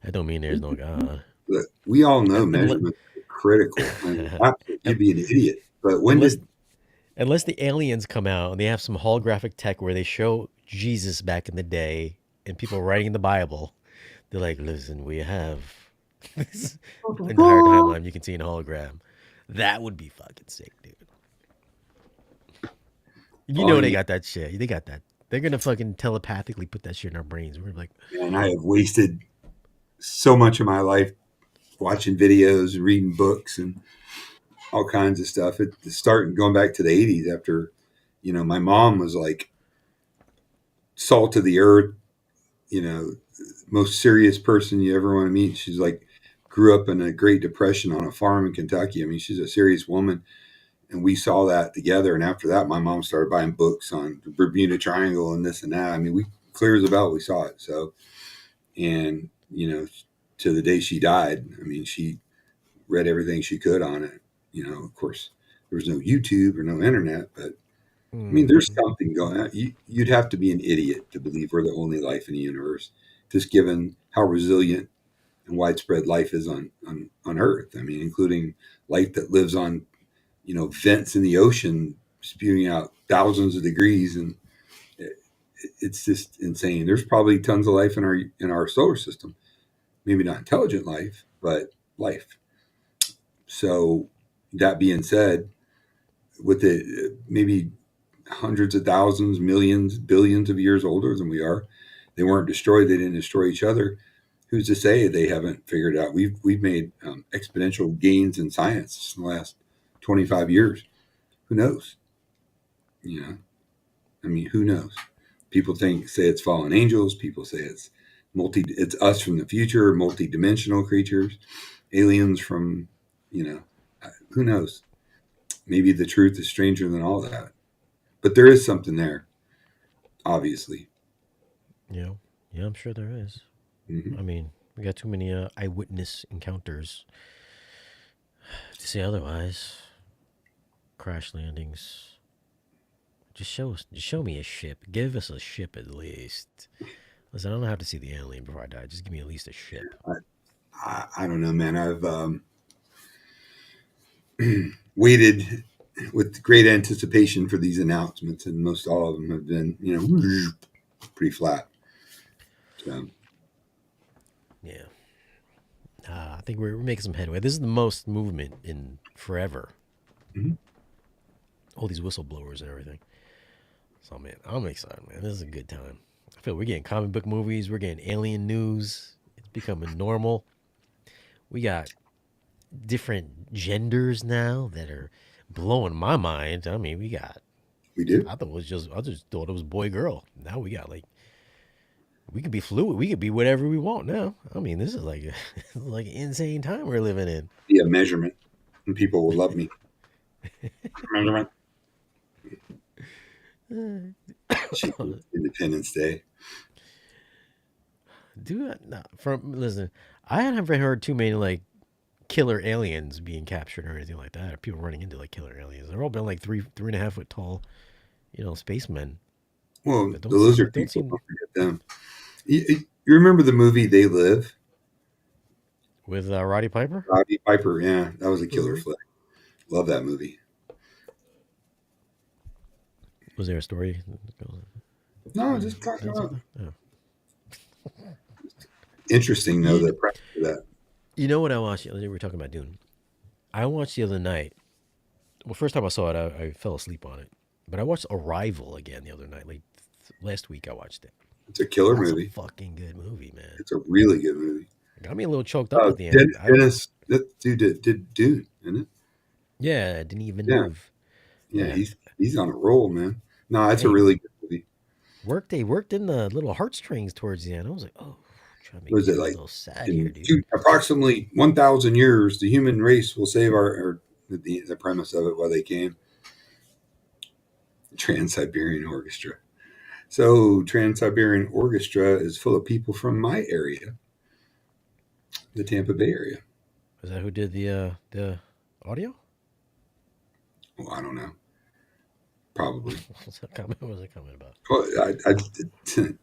That don't mean there's no God. But we all know measurements are critical. I mean, you'd be an idiot. But unless the aliens come out and they have some holographic tech where they show Jesus back in the day and people writing in the Bible, they're like, listen, we have this entire timeline you can see in a hologram. That would be fucking sick, dude. They got that shit. They got that. They're gonna fucking telepathically put that shit in our brains. We're like, man, I have wasted so much of my life watching videos and reading books and all kinds of stuff. It's starting going back to the 80s after, my mom was like salt of the earth, most serious person you ever want to meet. She's like grew up in a Great Depression on a farm in Kentucky. I mean, she's a serious woman. And we saw that together. And after that, my mom started buying books on the Bermuda Triangle and this and that. I mean, we clear as a bell, we saw it. So, and, to the day she died, I mean, she read everything she could on it. Of course, there was no YouTube or no internet, but I mean, there's Mm-hmm. something going on. You'd have to be an idiot to believe we're the only life in the universe, just given how resilient and widespread life is on Earth. I mean, including life that lives on, vents in the ocean spewing out thousands of degrees, and it's just insane. There's probably tons of life in our solar system. Maybe not intelligent life, but life. So that being said, with it maybe hundreds of thousands, millions, billions of years older than we are, they weren't destroyed. They didn't destroy each other. Who's to say they haven't figured out? We've made exponential gains in science in the last 25 years. Who knows? You know, I mean, who knows? People say it's fallen angels. People say it's us from the future, multi-dimensional creatures, aliens from, who knows? Maybe the truth is stranger than all that. But there is something there, obviously. Yeah, yeah, I'm sure there is. Hmm. I mean, we got too many eyewitness encounters to say otherwise. Crash landings. Just show me a ship. Give us a ship at least. Listen, I don't have to see the alien before I die. Just give me at least a ship. I don't know, man. I've waited with great anticipation for these announcements, and most all of them have been, pretty flat. So, Yeah. I think we're making some headway. This is the most movement in forever. mhm. All these whistleblowers and everything. So, man, I'm excited, man. This is a good time. I feel we're getting comic book movies. We're getting alien news. It's becoming normal. We got different genders now that are blowing my mind. I mean, we got. We do. I just thought it was boy girl. Now we got like we could be fluid. We could be whatever we want now. I mean, this is like like an insane time we're living in. Be a measurement, and people will love me. Measurement. Cheap Independence Day. Do not from listen. I haven't heard too many like killer aliens being captured or anything like that. Or people running into like killer aliens. They're all been like 3.5 foot tall, spacemen. Well, That the lizard don't people, seem don't forget them. You remember the movie They Live? with Roddy Piper. Roddy Piper. Yeah, that was a killer Mm-hmm. flick. Love that movie. Was there a story? No, Was just talking that about something? Oh. interesting though. You, The premise of that. you know what I watched? We were talking about Dune. I watched the other night. Well, first time I saw it, I fell asleep on it. But I watched Arrival again the other night. Like last week, I watched it. It's a killer That's a movie. fucking good movie, man. It's a really good movie. Got me a little choked up at the end. Dennis, that dude did Dune, isn't it? Yeah, Denis Yeah, Villeneuve. yeah. Yeah, He's on a roll, man. No, it's a hey, really good movie. they worked in the little heartstrings towards the end. I was like, oh, trying to make me Was it feel a like little sad here, in dude. approximately 1,000 years, the human race will save or the premise of it, why they came, Trans Siberian Orchestra. So Trans Siberian Orchestra is full of people from my area, the Tampa Bay area. Is that who did the audio? Well, I don't know, probably. What was that comment about? Well,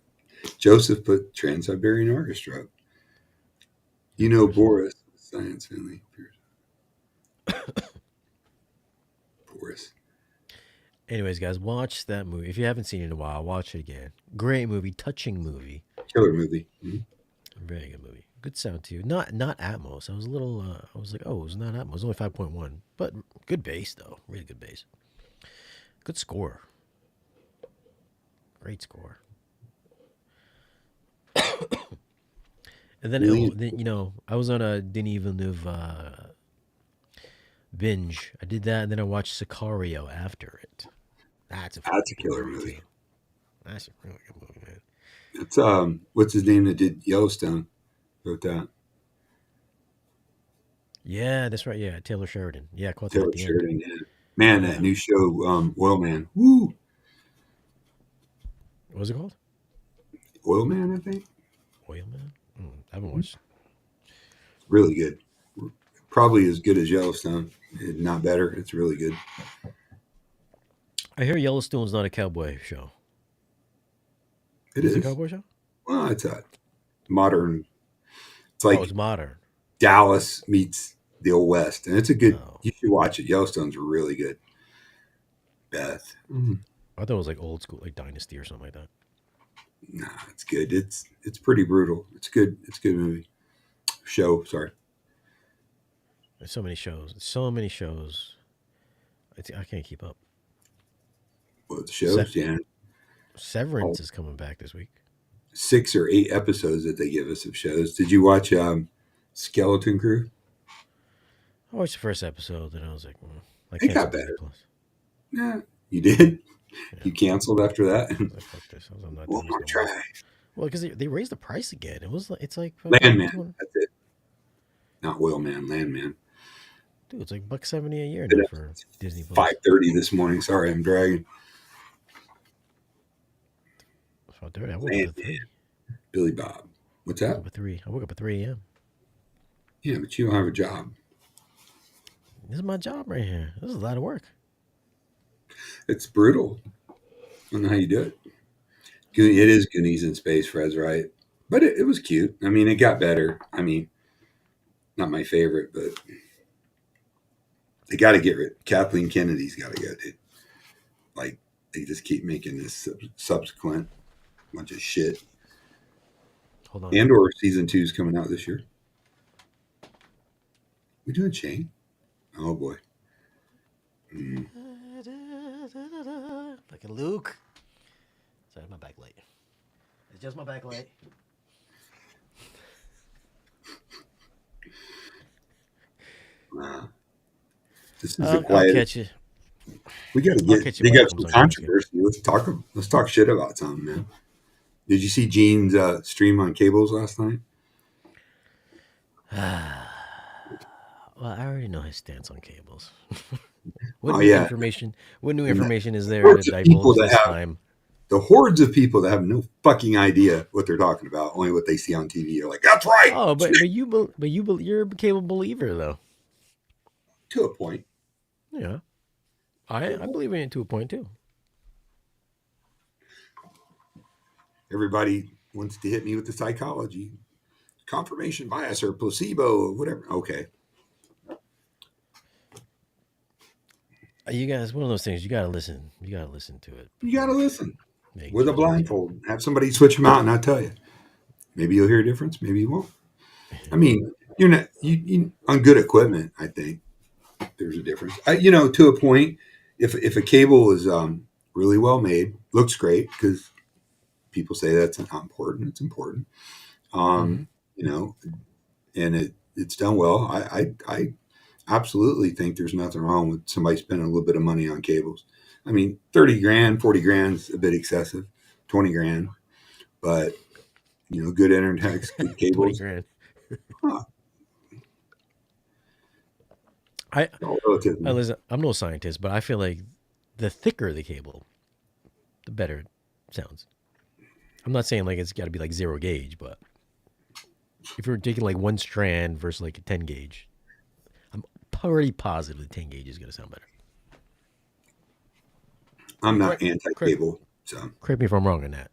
Joseph put Trans Siberian Orchestra up. Of course. Boris, science family. Boris. Anyways, guys, watch that movie. If you haven't seen it in a while, watch it again. Great movie, touching movie. Killer movie. Mhm. Very good movie. Good sound too. Not Atmos. I was a little. I was like, oh, it's not Atmos. It was only 5.1, but good bass though. Really good bass. Good score. Great score. And then, Really, I was on a Denis Villeneuve binge. I did that, and then I watched Sicario after it. That's a that's a fucking good killer movie too. movie. That's a really good movie, man. It's what's his name that did Yellowstone? Wrote that. Yeah, that's right. Yeah, Taylor Sheridan. Yeah, I caught that Taylor at the end. Sheridan. Yeah. Man, that Yeah. new show, Oil Man. Woo, What was it called? Oil Man. I think Oil Man. I haven't watched. really good. Probably as good as Yellowstone. Not better. It's really good. I hear Yellowstone's not a cowboy show. It Is it a is. cowboy show? Well, it's a modern. It's Oh, it's like modern. Dallas meets the old West, and it's a good. Oh, You should watch it. Yellowstone's really good. Beth. I thought it was like old school, like Dynasty or something like that. Nah, it's good. It's pretty brutal. It's good. It's a good movie. Show. Sorry. There's so many shows. So many shows. I can't keep up. Well, the Se- shows, yeah. All Severance is coming back this week. 6 or 8 episodes that they give us of shows. Did you watch Skeleton Crew? I watched the first episode and I was like, I It got canceled Disney better. Plus. Yeah, you did. Yeah, You canceled after that. I was like, fuck this. I'm not One doing this more no more. try. Well, because they raised the price again. It's like fucking Landman. That's it. Not Oil Man. Landman. dude, it's like $1.70 a year now for Disney Plus. 5:30 this morning. Sorry, I'm dragging. So I woke up at Landman. 3. Billy Bob. What's I woke that? up at 3. I woke up at 3 a.m. Yeah, but you don't have a job. This is my job right here. This is a lot of work. It's brutal. I don't know how you do it. It is Goonies in space, Fred's right. But it was cute. I mean, it got better. I mean, not my favorite, but they got to get rid. Kathleen Kennedy's got to go, dude. Like, they just keep making this subsequent bunch of shit. Hold on. And/or season 2 is coming out this year. We doing Shane? Oh boy. Mm. Like a Luke. Sorry, my backlight. It's just my backlight. This is a I'll quiet. catch you. We got to I'll get. catch you They when it got comes some on controversy. Let's talk. Let's talk shit about something, man. Did you see Gene's stream on cables last night? Well, I already know his stance on cables. Oh yeah, What new and the information is there to hordes of people divulge that this have time? the hordes of people that have no fucking idea what they're talking about, only what they see on TV. Are like, that's right. Oh, you're a cable believer though. To a point. Yeah, I believe in it to a point too. Everybody wants to hit me with the psychology, confirmation bias, or placebo, or whatever. Okay, You guys, one of those things you gotta listen. You gotta listen to it. you got to listen Make with a judgments. blindfold. Have somebody switch them out, and I'll tell you. Maybe you'll hear a difference. Maybe you won't. I mean, you're not you on good equipment. I think there's a difference. To a point. If a cable is really well made, looks great because people say that's not important. It's important. Mm-hmm. Um, you know, and it's done well. I absolutely think there's nothing wrong with somebody spending a little bit of money on cables. I mean, 30 grand, 40 grand's a bit excessive, 20 grand, but good internet, good 20 cables. grand. Huh, I all relative, man. listen. I'm no scientist, but I feel like the thicker the cable, the better it sounds. I'm not saying like it's got to be like 0 gauge, but if you're taking like one strand versus like a 10 gauge, I'm pretty positive the 10 gauge is gonna sound better. I'm not Correct. Correct. anti-cable, so Correct me if I'm wrong on that.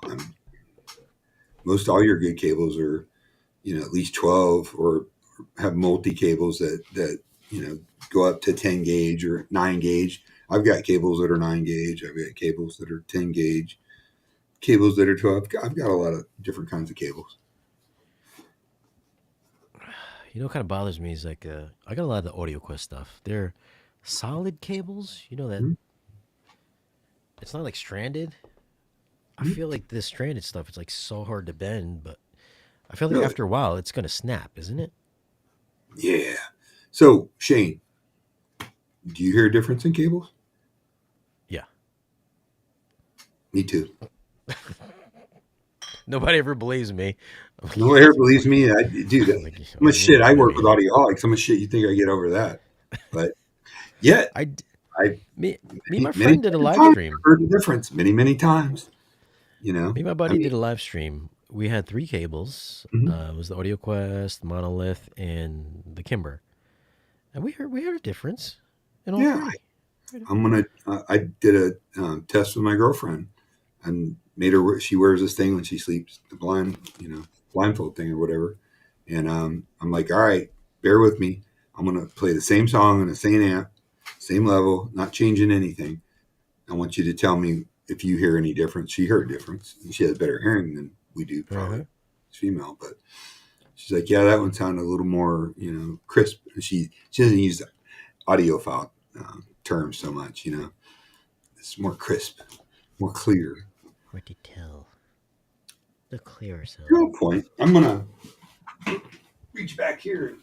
I'm, most all your good cables are, at least 12 or have multi cables that go up to 10 gauge or 9 gauge. I've got cables that are 9 gauge. I've got cables that are 10 gauge. Cables that are 12. I've got a lot of different kinds of cables. What kind of bothers me is like I got a lot of the Audio Quest stuff. They're solid cables. You know that Mhm. it's not like stranded. I Mhm. feel like this stranded stuff is like so hard to bend, but I feel like Really? after a while it's gonna snap, isn't it? Yeah. So, Shane, do you hear a difference in cables? Yeah. Me too. Nobody ever believes me. No one ever believes me. I do I'm that. like, How much shit I what do you work with mean? audiologics. How much shit you think I get over that? But yet, I d- I me me and many, my many friend did a live times stream. heard the difference. Many, many times. Me and my I buddy mean, did a live stream. We had 3 cables. mhm. It was the Audio Quest, the Monolith, and the Kimber. And we heard a difference in all Yeah, three. I'm gonna. I did a test with my girlfriend and made her. She wears this thing when she sleeps, the blindfold thing or whatever. And I'm like, all right, bear with me. I'm gonna play the same song on the same amp, same level, not changing anything. I want you to tell me if you hear any difference. She heard a difference. And she has better hearing than we do, probably. Uh-huh. It's female, but she's like, yeah, that one sounded a little more, crisp. And she doesn't use audiophile terms so much, It's more crisp, more clear. What to tell? The clearer sound. Good point. I'm gonna reach back here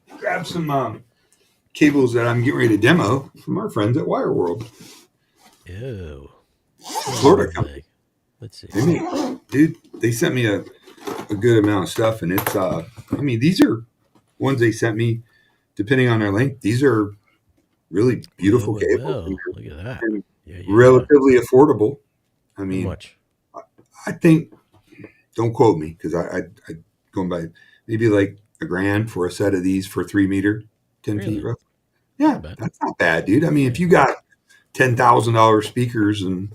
and grab some cables that I'm getting ready to demo from our friends at Wire World, Ew. What do they Florida look company. like? Let's see. Dude, they sent me a good amount of stuff, and it's these are ones they sent me. Depending on their length, these are really Well, beautiful well, cables well. Look at that. and Yeah, yeah, yeah. relatively affordable. I How mean, much? I think, don't quote me because I going by maybe like a grand for a set of these for 3 meter, 10 feet Really? rough. Yeah, Not bad. that's not bad, dude. I mean, Yeah. if you got $10,000 speakers and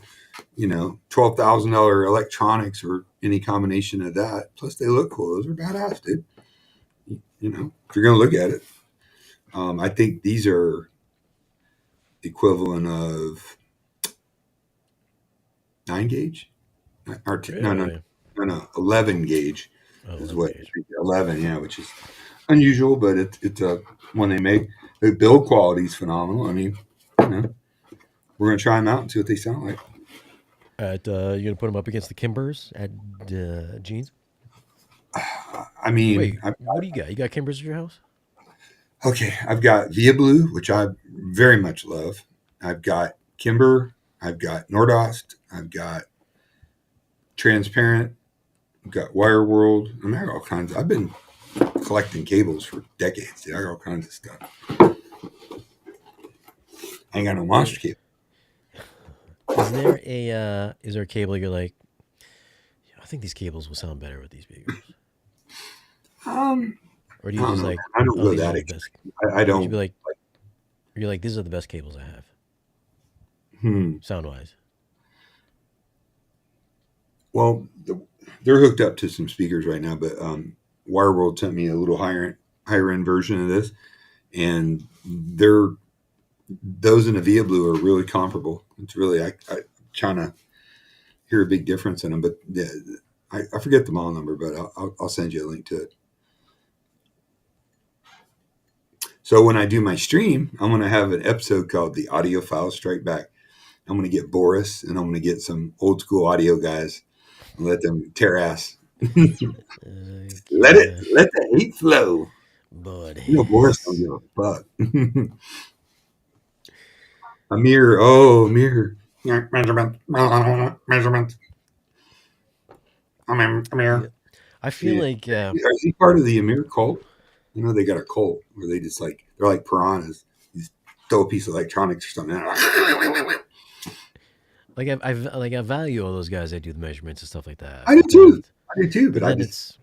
$12,000 electronics or any combination of that, plus they look cool. Those are badass, dude. If you're gonna look at it, I think these are equivalent of 9 gauge, or no, no, Really? no, no, 11 gauge Oh, is 11 what gauge. 11, yeah, which is unusual, but it's a one they make. The build quality is phenomenal. I mean, you know, we're gonna try them out and see what they sound like. You gonna put them up against the Kimbers at Jeans? I mean, Wait, what do you got? You got Kimbers at your house? okay, I've got Via Blue, which I very much love. I've got Kimber. I've got Nordost. I've got Transparent. I've got Wire World. I mean, I got all kinds. I've been collecting cables for decades. Dude. I got all kinds of stuff. I ain't got no monster cable. Is there a cable you're like, I think these cables will sound better with these speakers? Um, Or do I you don't just know. like, I don't oh, go these are that the best? extreme. I Or would you be don't. like, you're like, these are the best cables I have, Hmm. sound wise? Well, they're hooked up to some speakers right now, but Wire World sent me a little higher end version of this, and they're those in the Via Blue are really comparable. It's really I trying to hear a big difference in them, but I forget the model number, but I'll send you a link to it. So when I do my stream, I'm going to have an episode called "The Audiophile Strike Back." I'm going to get Boris and I'm going to get some old school audio guys and let them tear ass. Gosh, Let the hate flow. Boris don't Boris. give a fuck. Amir, oh Amir, measurement. Yeah. Amir. I feel Yeah. like Is he part of the Amir cult? They got a cult where they just they're like piranhas. You just throw a piece of electronics or something. I value all those guys that do the measurements and stuff like that. I do too. I do too. But But I then just it's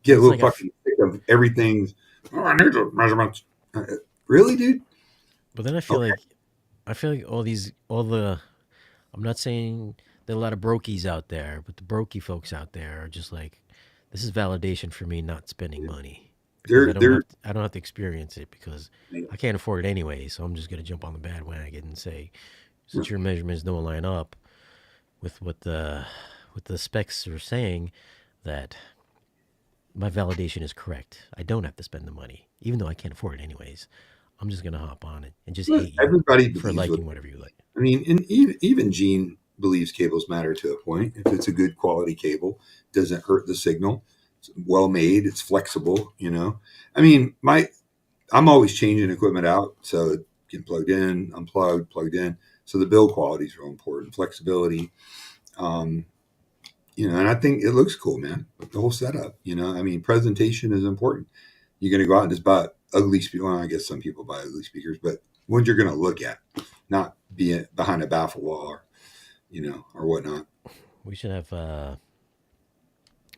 get a it's little like fucking sick of everything. Oh, I need the measurements. Really, dude? but then Okay. I feel like all the I'm not saying there are a lot of brokies out there, but the brokey folks out there are just like, this is validation for me not spending money because They're I don't have to experience it because I can't afford it anyway. So I'm just gonna jump on the bandwagon and say, since your measurements don't line up with what the specs are saying, that my validation is correct. I don't have to spend the money, even though I can't afford it anyways. I'm just gonna hop on it and just hate you everybody for believes what. liking whatever you like. I mean, and even Gene believes cables matter to a point. If it's a good quality cable, doesn't hurt the signal. It's well made. It's flexible. I mean, I'm always changing equipment out so it can plugged in, unplugged, plugged in. So the build quality is real important. Flexibility. Um, and I think it looks cool, man. The whole setup. I mean, presentation is important. You're going to go out and just buy ugly speakers. Well, I guess some people buy ugly speakers, but ones you're going to look at, not be behind a baffle wall or whatnot. We should have uh,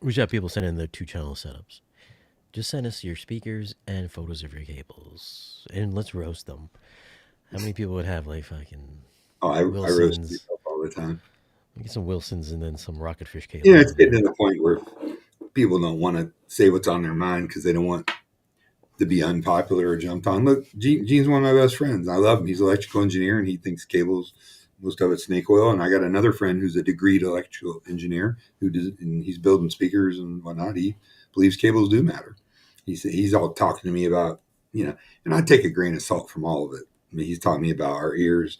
we should have people send in their 2 channel setups. Just send us your speakers and photos of your cables, and let's roast them. How many people would have like fucking Oh, I roast Wilsons? myself all the time. Get some Wilsons and then some rocketfish You know, cables it's in getting there. to the point where people don't want to say what's on their mind because they don't want to be unpopular or jumped on. Look, Gene's one of my best friends. I love him. He's an electrical engineer and he thinks cables, most of it's snake oil. And I got another friend who's a degreed electrical engineer who does, and he's building speakers and whatnot. He believes cables do matter. He's all talking to me about, and I take a grain of salt from all of it. I mean, he's talking to me about our ears.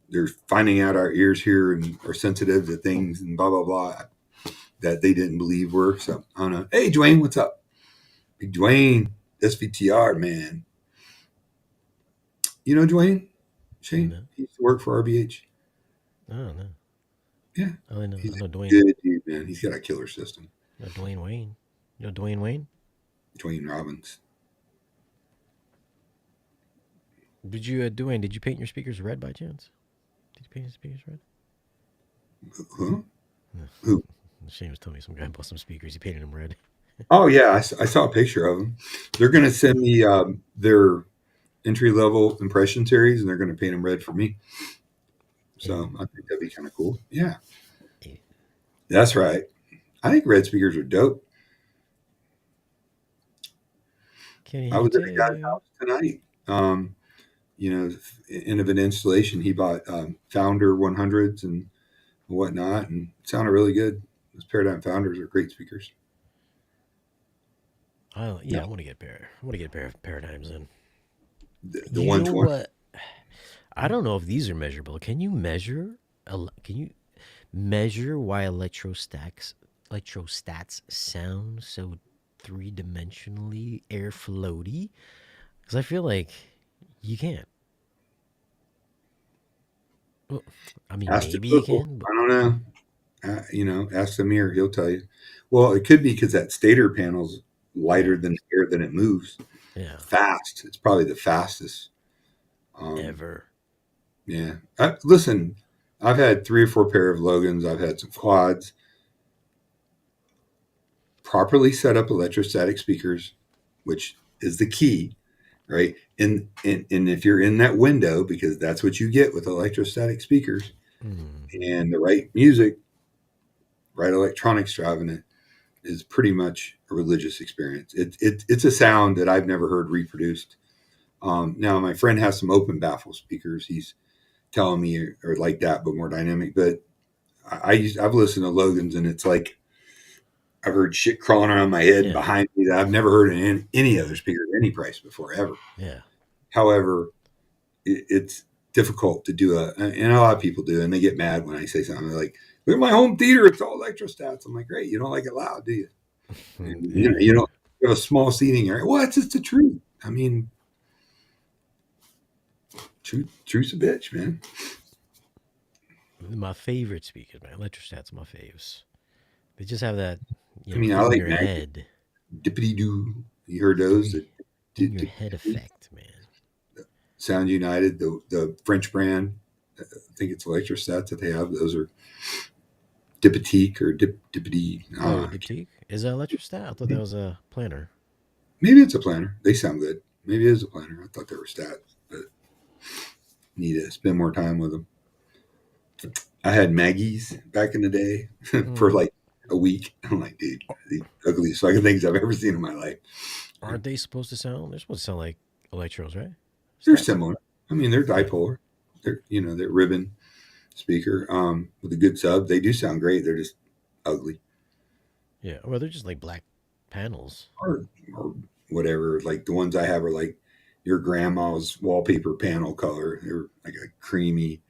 They're finding out our ears here and are sensitive to things and blah, blah, blah that they didn't believe were. So I don't know. Hey, Dwayne, what's up? Big Dwayne, SVTR, man. You know Dwayne? Shane? No, He used to work for RBH. I don't know. Yeah. I He's know a Dwayne. good dude, man. He's got a killer system. I know Dwayne Wayne. You know Dwayne Wayne? Dwayne Robbins. Did you Dwayne? Did you paint your speakers red by chance? Did you paint your speakers red? Huh? No. Who? Shane was telling me some guy bought some speakers. He painted them red. Oh, yeah. I saw a picture of them. They're going to send me their entry level impression series and they're going to paint them red for me. So I think that'd be kind of cool. Yeah. Eh, That's right. I think red speakers are dope. Can I he was at a guy's tell? house tonight. You know, end of an installation, he bought Founder 100s and whatnot, and it sounded really good. Those Paradigm Founders are great speakers. Yeah, No, I want to get pair. I want to get a pair of paradigms in. the You know 120. what? I don't know if these are measurable. Can you measure? Can you measure why electrostats sound so three-dimensionally air floaty? Because I feel like you can't. Well, I mean, Ask the maybe you Google. can, but I don't know. Ask Amir. He'll tell you. Well, it could be because that stator panel's yeah, lighter than the air than it moves. yeah, Fast. It's probably the fastest. Um, ever. yeah. Listen, I've had 3 or 4 pair of Logans. I've had some quads. Properly set up electrostatic speakers, which is the key, right? And if you're in that window, because that's what you get with electrostatic speakers Mm, and the right music, right electronics driving it, is pretty much a religious experience. It's a sound that I've never heard reproduced. Now, my friend has some open baffle speakers. He's telling me are like that, but more dynamic. But I've listened to Logan's, and it's like I've heard shit crawling around my head and yeah, behind me that I've never heard in any other speaker at any price before ever. yeah. However, it's difficult to do and a lot of people do, and they get mad when I say something. They're like, "Look at my home theater; it's all electrostats." I'm like, "Great, you don't like it loud, do you?" And Yeah, you know, you have a small seating area. Well, that's just the truth. I mean, truth's a bitch, man. my favorite speakers, man. Electrostats, my faves. They just have that, I mean, I in like your Mag head, Dippity Doo. You heard those? in your head effect, man. Sound United, the French brand. I think it's electrostats that they have. Those are Diptyque or Dippity. Oh, Diptyque? Is that electrostat? I thought that was a planner. Maybe it's a planner. They sound good. Maybe it is a planner. I thought they were stats, but need to spend more time with them. I had Maggie's back in the day for Mm. like a week. I'm like, dude, the ugliest fucking things I've ever seen in my life. Aren't they supposed to sound? They're supposed to sound like electros, right? They're Stats? similar. I mean, they're Yeah. dipolar. They're ribbon speaker with a good sub. They do sound great. They're just ugly Yeah. Well, they're just like black panels. or whatever. Like the ones I have are like your grandma's wallpaper panel color. They're like a creamy.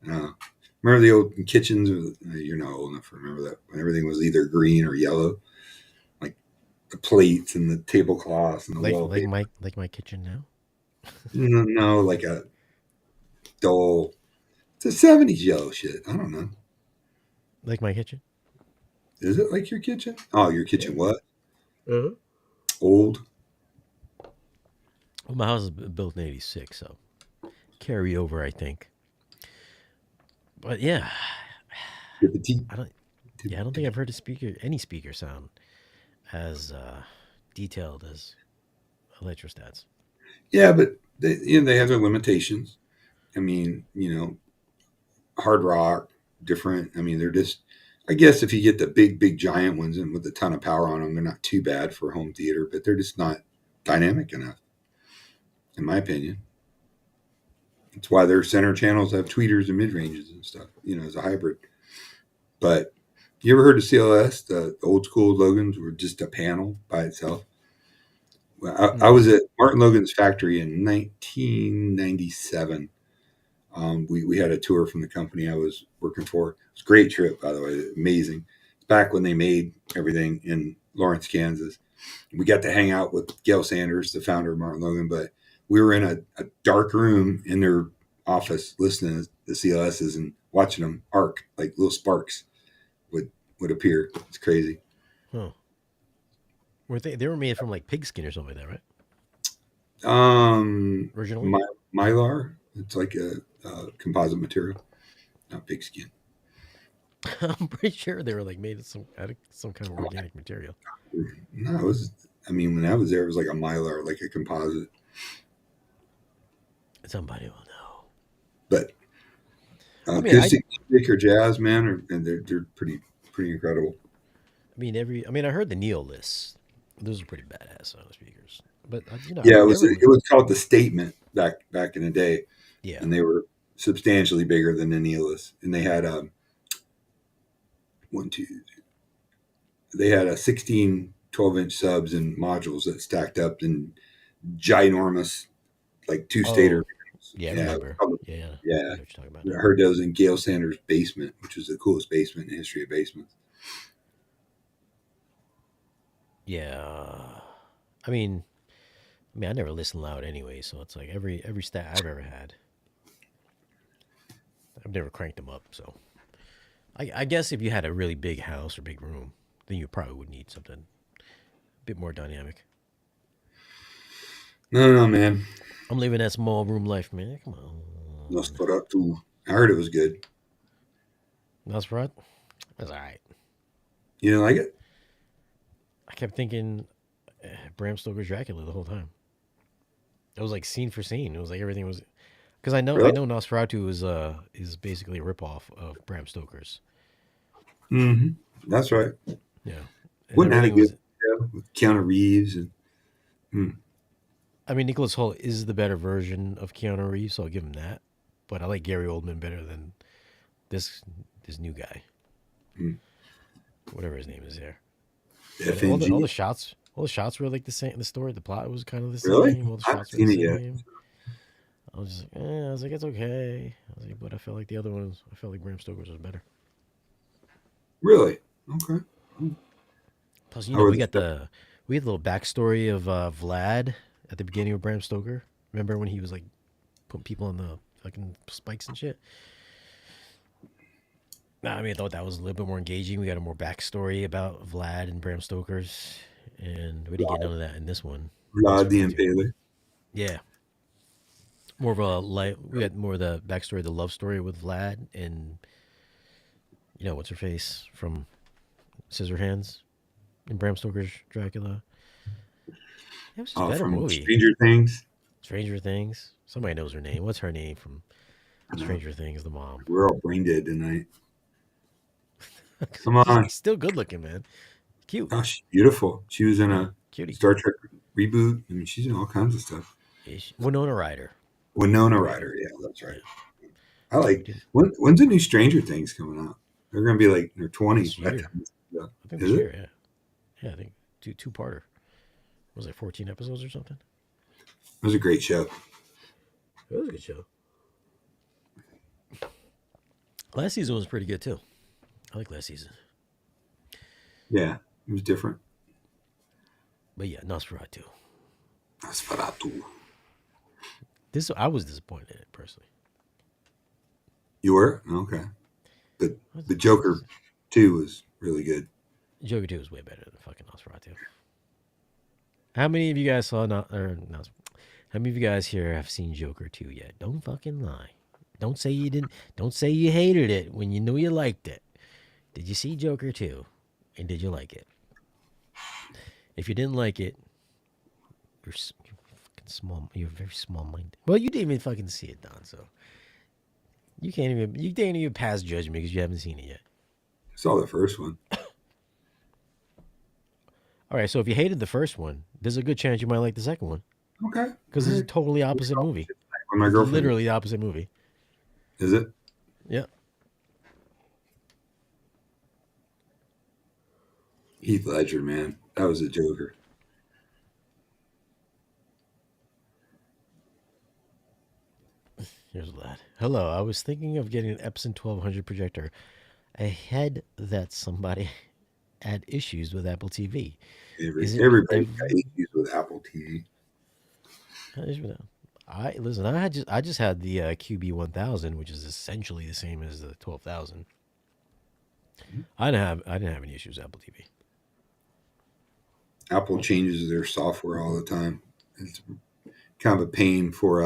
Uh, Remember the old kitchens? You're not old enough to remember that. When everything was either green or yellow, like the plates and the tablecloths and the wallpaper. Like my kitchen now. No, no, like a dull. It's a '70s yellow shit. I don't know. Like my kitchen. Is it like your kitchen? Oh, your Yeah. kitchen what? Uh-huh. Old? Well, my house is built in '86, so carry over, I think. But yeah, Petite. I don't. Yeah, I don't think I've heard any speaker sound as detailed as electrostats. Yeah, but they have their limitations. I mean, hard rock, different. I mean, they're just. I guess if you get the big giant ones and with a ton of power on them, they're not too bad for home theater, but they're just not dynamic enough, in my opinion. That's why their center channels have tweeters and mid ranges and stuff. As a hybrid. But you ever heard of CLS? The old school Logans were just a panel by itself. Well, I was Mm. at Martin Logan's factory in 1997. We had a tour from the company I was working for. It was a great trip, by the way, amazing. It's back when they made everything in Lawrence, Kansas. We got to hang out with Gail Sanders, the founder of Martin Logan, but we were in a dark room in their office listening to the CLSs and watching them arc like little sparks would appear. It's crazy. Huh. They were made from like pigskin or something like that, right? Originally? Mylar. It's like a composite material, not pigskin. I'm pretty sure they were like made of out of some kind of organic material. No, it was. I mean, when I was there, it was like a mylar, like a composite. Somebody will know. But I mean, acoustic music or jazz, man, and they're pretty incredible. I mean, I heard the Neo lists. Those are pretty badass speakers. But Yeah, I've never. it was called the Statement back in the day, Yeah. and they were substantially bigger than the Neolis, and they had one two. They had a 16 12-inch subs and modules that stacked up in ginormous, like two stator. Oh, yeah, I Yeah, remember. probably, Yeah, I know yeah. what you're talking about I now. heard those in Gail Sanders' basement, which was the coolest basement in the history of basements. Yeah. I mean, I never listen loud anyway, so it's like every stat I've ever had, I've never cranked them up. So I guess if you had a really big house or big room, then you probably would need something a bit more dynamic. No, man. I'm living that small room life, man. Come No on. Nosferatu. I heard it was good. Nosferatu? That's all right. You didn't like it? I kept thinking Bram Stoker's Dracula the whole time. It was like scene for scene. It was like everything was because I Really? know Nosferatu is basically a ripoff of Bram Stoker's. Mm-hmm. That's right. Yeah, and Wasn't that a everything good was. show with Keanu Reeves and hmm. I mean, Nicholas Hoult is the better version of Keanu Reeves, so I'll give him that. But I like Gary Oldman better than this this new guy, Hmm. whatever his name is there. But FNG? all the shots were like the same. The story, the plot was kind of the Really? same. All the I haven't shots were the seen it yet. same. I was just, I was like, it's okay. I was like, but I felt like the other ones. I felt like Bram Stoker's was better. Really? Okay. Plus, How were we the got we had a little backstory of Vlad at the beginning of Bram Stoker. Remember when he was like putting people on the fucking spikes and shit? Nah, I mean, I thought that was a little bit more engaging. We got a more backstory about Vlad and Bram Stoker's, and we didn't get none of that in this one. Vlad the Nosferatu. Impaler? Yeah, more of a light. We got more of the backstory, the love story with Vlad and what's her face from Scissorhands in Bram Stoker's Dracula. It was just a better From movie. Stranger Things? Stranger Things. Somebody knows her name. What's her name from I know. Stranger Things? The mom. We're all brain dead tonight. Come on. She's still good looking, man. Cute. Oh, she's beautiful. She was in a Cutie. Star Trek reboot. I mean, she's in all kinds of stuff. Winona Ryder. Winona Ryder. Yeah, that's right. Yeah. I like. When's the new Stranger Things coming out? They're going to be like in their 20s. This year. Yeah. I think Is this it? year, yeah. Yeah, I think two-parter. Was it 14 episodes or something? It was a great show. It was a good show. Last season was pretty good too. I like last season. Yeah, it was different. But yeah, Nosferatu. Nosferatu. I was disappointed in it personally. You were? Okay. But the Joker 2 was really good. Joker 2 is way better than fucking Nosferatu. How many of you guys saw how many of you guys here have seen Joker 2 yet? Don't fucking lie. Don't say you didn't. Don't say you hated it when you knew you liked it. Did you see Joker 2? And did you like it? If you didn't like it, you're fucking small. You're very small minded. Well, you didn't even fucking see it, Don. So you can't even pass judgment because you haven't seen it yet. Saw the first one. All right. So if you hated the first one, there's a good chance you might like the second one Okay. because All it's a right. totally opposite movie. With my It's girlfriend. literally the opposite movie. Is it? Yeah. Heath Ledger, man. That was a Joker. Here's that. Hello. I was thinking of getting an Epson 1200 projector. I had that somebody had issues with Apple TV. Is it with Everybody's got every? issues with Apple TV. I listen. I just had the QB 1000, which is essentially the same as the 12,000. I didn't have any issues with Apple TV. Apple changes their software all the time. It's kind of a pain for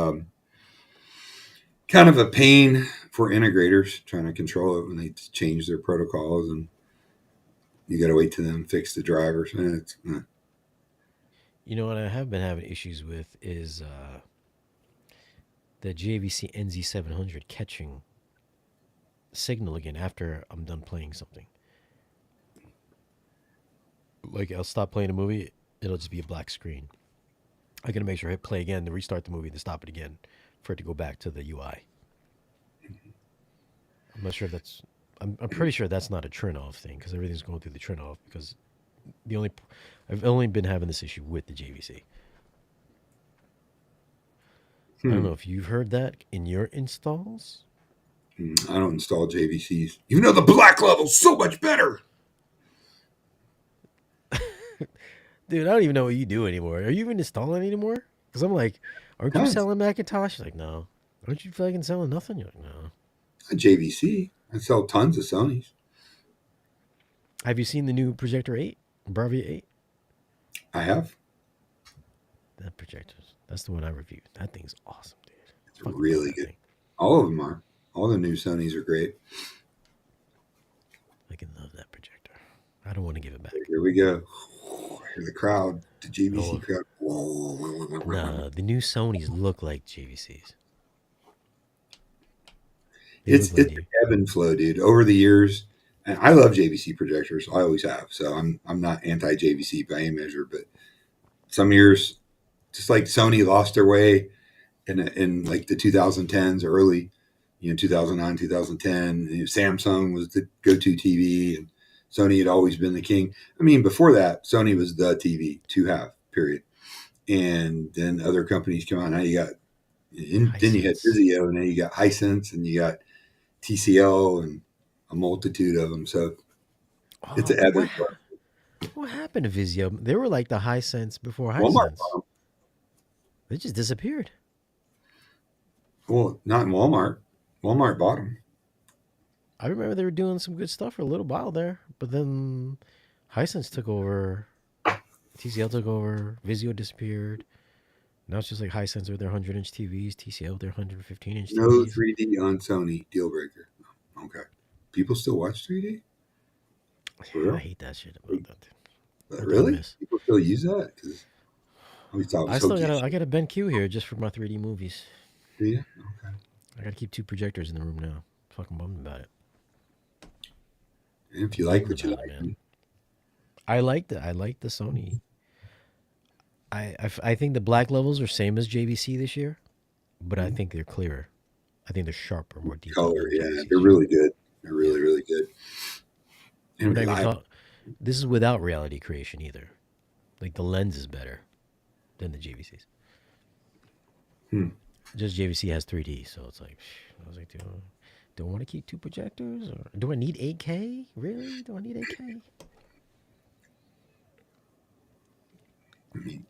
integrators trying to control it when they change their protocols, and you got to wait till them fix the drivers. You know what I have been having issues with is the JVC NZ700 catching signal again after I'm done playing something. Like I'll stop playing a movie, it'll just be a black screen. I gotta make sure I hit play again to restart the movie, to stop it again, for it to go back to the UI. I'm not sure if that's. I'm pretty sure that's not a turn off thing because everything's going through the turn off because the only I've only been having this issue with the JVC. I don't Hmm. know if you've heard that in your installs. I don't install JVCs, even though the black level's so much better. Dude, I don't even know what you do anymore. Are you even installing anymore? Because I'm like, aren't you Tons. selling Macintosh? You're like, no. Aren't you fucking selling nothing? You're like, no. A JVC. I sell tons of Sonys. Have you seen the new Projector 8? Bravia 8? I have. That projector, that's the one I reviewed. That thing's awesome, dude. It's Fucking love really that good. thing. All of them are. All the new Sonys are great. I can love that projector. I don't want to give it back. Here we go. Hear the crowd, the JVC Oh, crowd. nah. The new Sonys look like JVCs. They It's look like the you. ebb and flow, dude. Over the years, and I love JVC projectors. I always have. So I'm not anti JVC by any measure, but some years, just like Sony lost their way in like the 2010s, early, 2009, 2010. Samsung was the go-to TV, and Sony had always been the king. I mean, before that, Sony was the TV to have. Period. And then other companies come out. Now you got, and then you had Hisense. Vizio, and then you got Hisense, and you got TCL, and a multitude of them. So it's Oh, an ebb and flow. what happened to Vizio? They were like the Hisense before Walmart Hisense. bought They just disappeared. them. Well, not in Walmart. Walmart bought them. I remember they were doing some good stuff for a little while there, but then Hisense took over, TCL took over, Vizio disappeared. Now it's just like Hisense with their 100-inch TVs, TCL with their 115-inch No TVs. 3D on Sony. Deal breaker. Okay. People still watch 3D? For I real? hate that shit about that. But What do I really? miss? People still use that? Because I always thought it I was still hokey got as a I shit. got a BenQ here just for my 3D movies. Do you? Okay. I gotta keep two projectors in the room now. Fucking bummed about it. And if you like Bummed what you about it, like, man. I like the Sony. I think the black levels are same as JVC this year, but I think they're clearer. I think they're sharper, more detailed color, than yeah, JVC they're this year. really good. They're Yeah, really, really good we're and not even reliable. talking. This is without reality creation either. Like the lens is better than the JVCs. Hmm. Just JVC has 3D, so it's like I was like, do I want to keep two projectors, or do I need 8K? Really? Do I need 8K? I mean,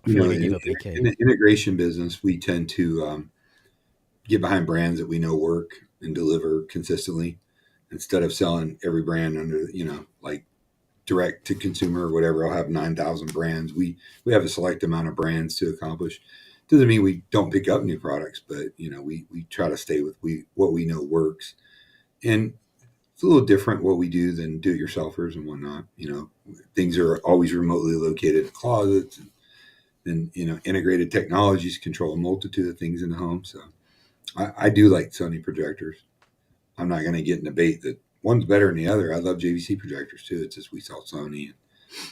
I feel like I gave up in 8K. the integration business, we tend to get behind brands that we know work and deliver consistently instead of selling every brand under, like direct to consumer or whatever. I'll have 9,000 brands. We have a select amount of brands to accomplish. Doesn't mean we don't pick up new products, but we try to stay with what we know works. And it's a little different what we do than do-it-yourselfers and whatnot. Things are always remotely located in closets, and integrated technologies control a multitude of things in the home. So I do like Sony projectors. I'm not going to get in a debate that one's better than the other. I love JVC projectors too. It's just we sell Sony, and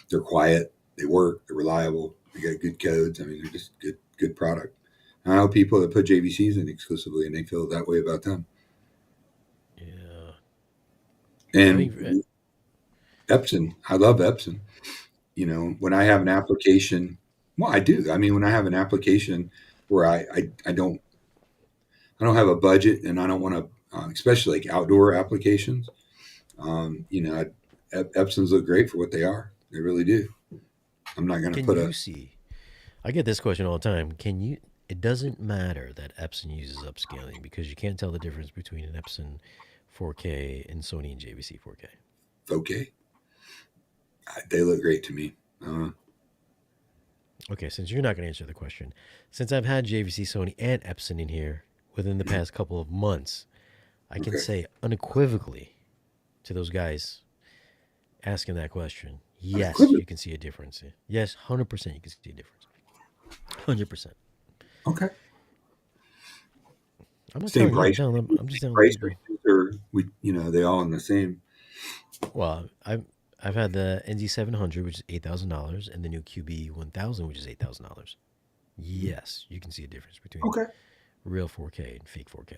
they're quiet, they work, they're reliable, they got good codes. I mean, they're just good product. And I know people that put JVCs in exclusively, and they feel that way about them. Yeah. I And mean, Epson, I love Epson. When I have an application, well, I do. I mean, when I have an application where I don't have a budget, and I don't want to, especially like outdoor applications. Epsons look great for what they are. They really do. I'm not going to can put you a see? I get this question all the time. Can you? It doesn't matter that Epson uses upscaling because you can't tell the difference between an Epson 4K and Sony and JVC 4K. okay. They look great to me. Okay, since you're not going to answer the question, since I've had JVC, Sony, and Epson in here within the past couple of months, I can Okay. say unequivocally to those guys asking that question, yes, Unequivocally. you can see a difference. Yes, 100% you can see a difference. 100%. Okay. I'm not Same telling you. I'm price. telling them. I'm just Same telling price people. ranges, or they all in the same. Well, I've had the NZ700, which is $8,000, and the new QB1000, which is $8,000. Yes, you can see a difference between Okay. real 4K and fake 4K,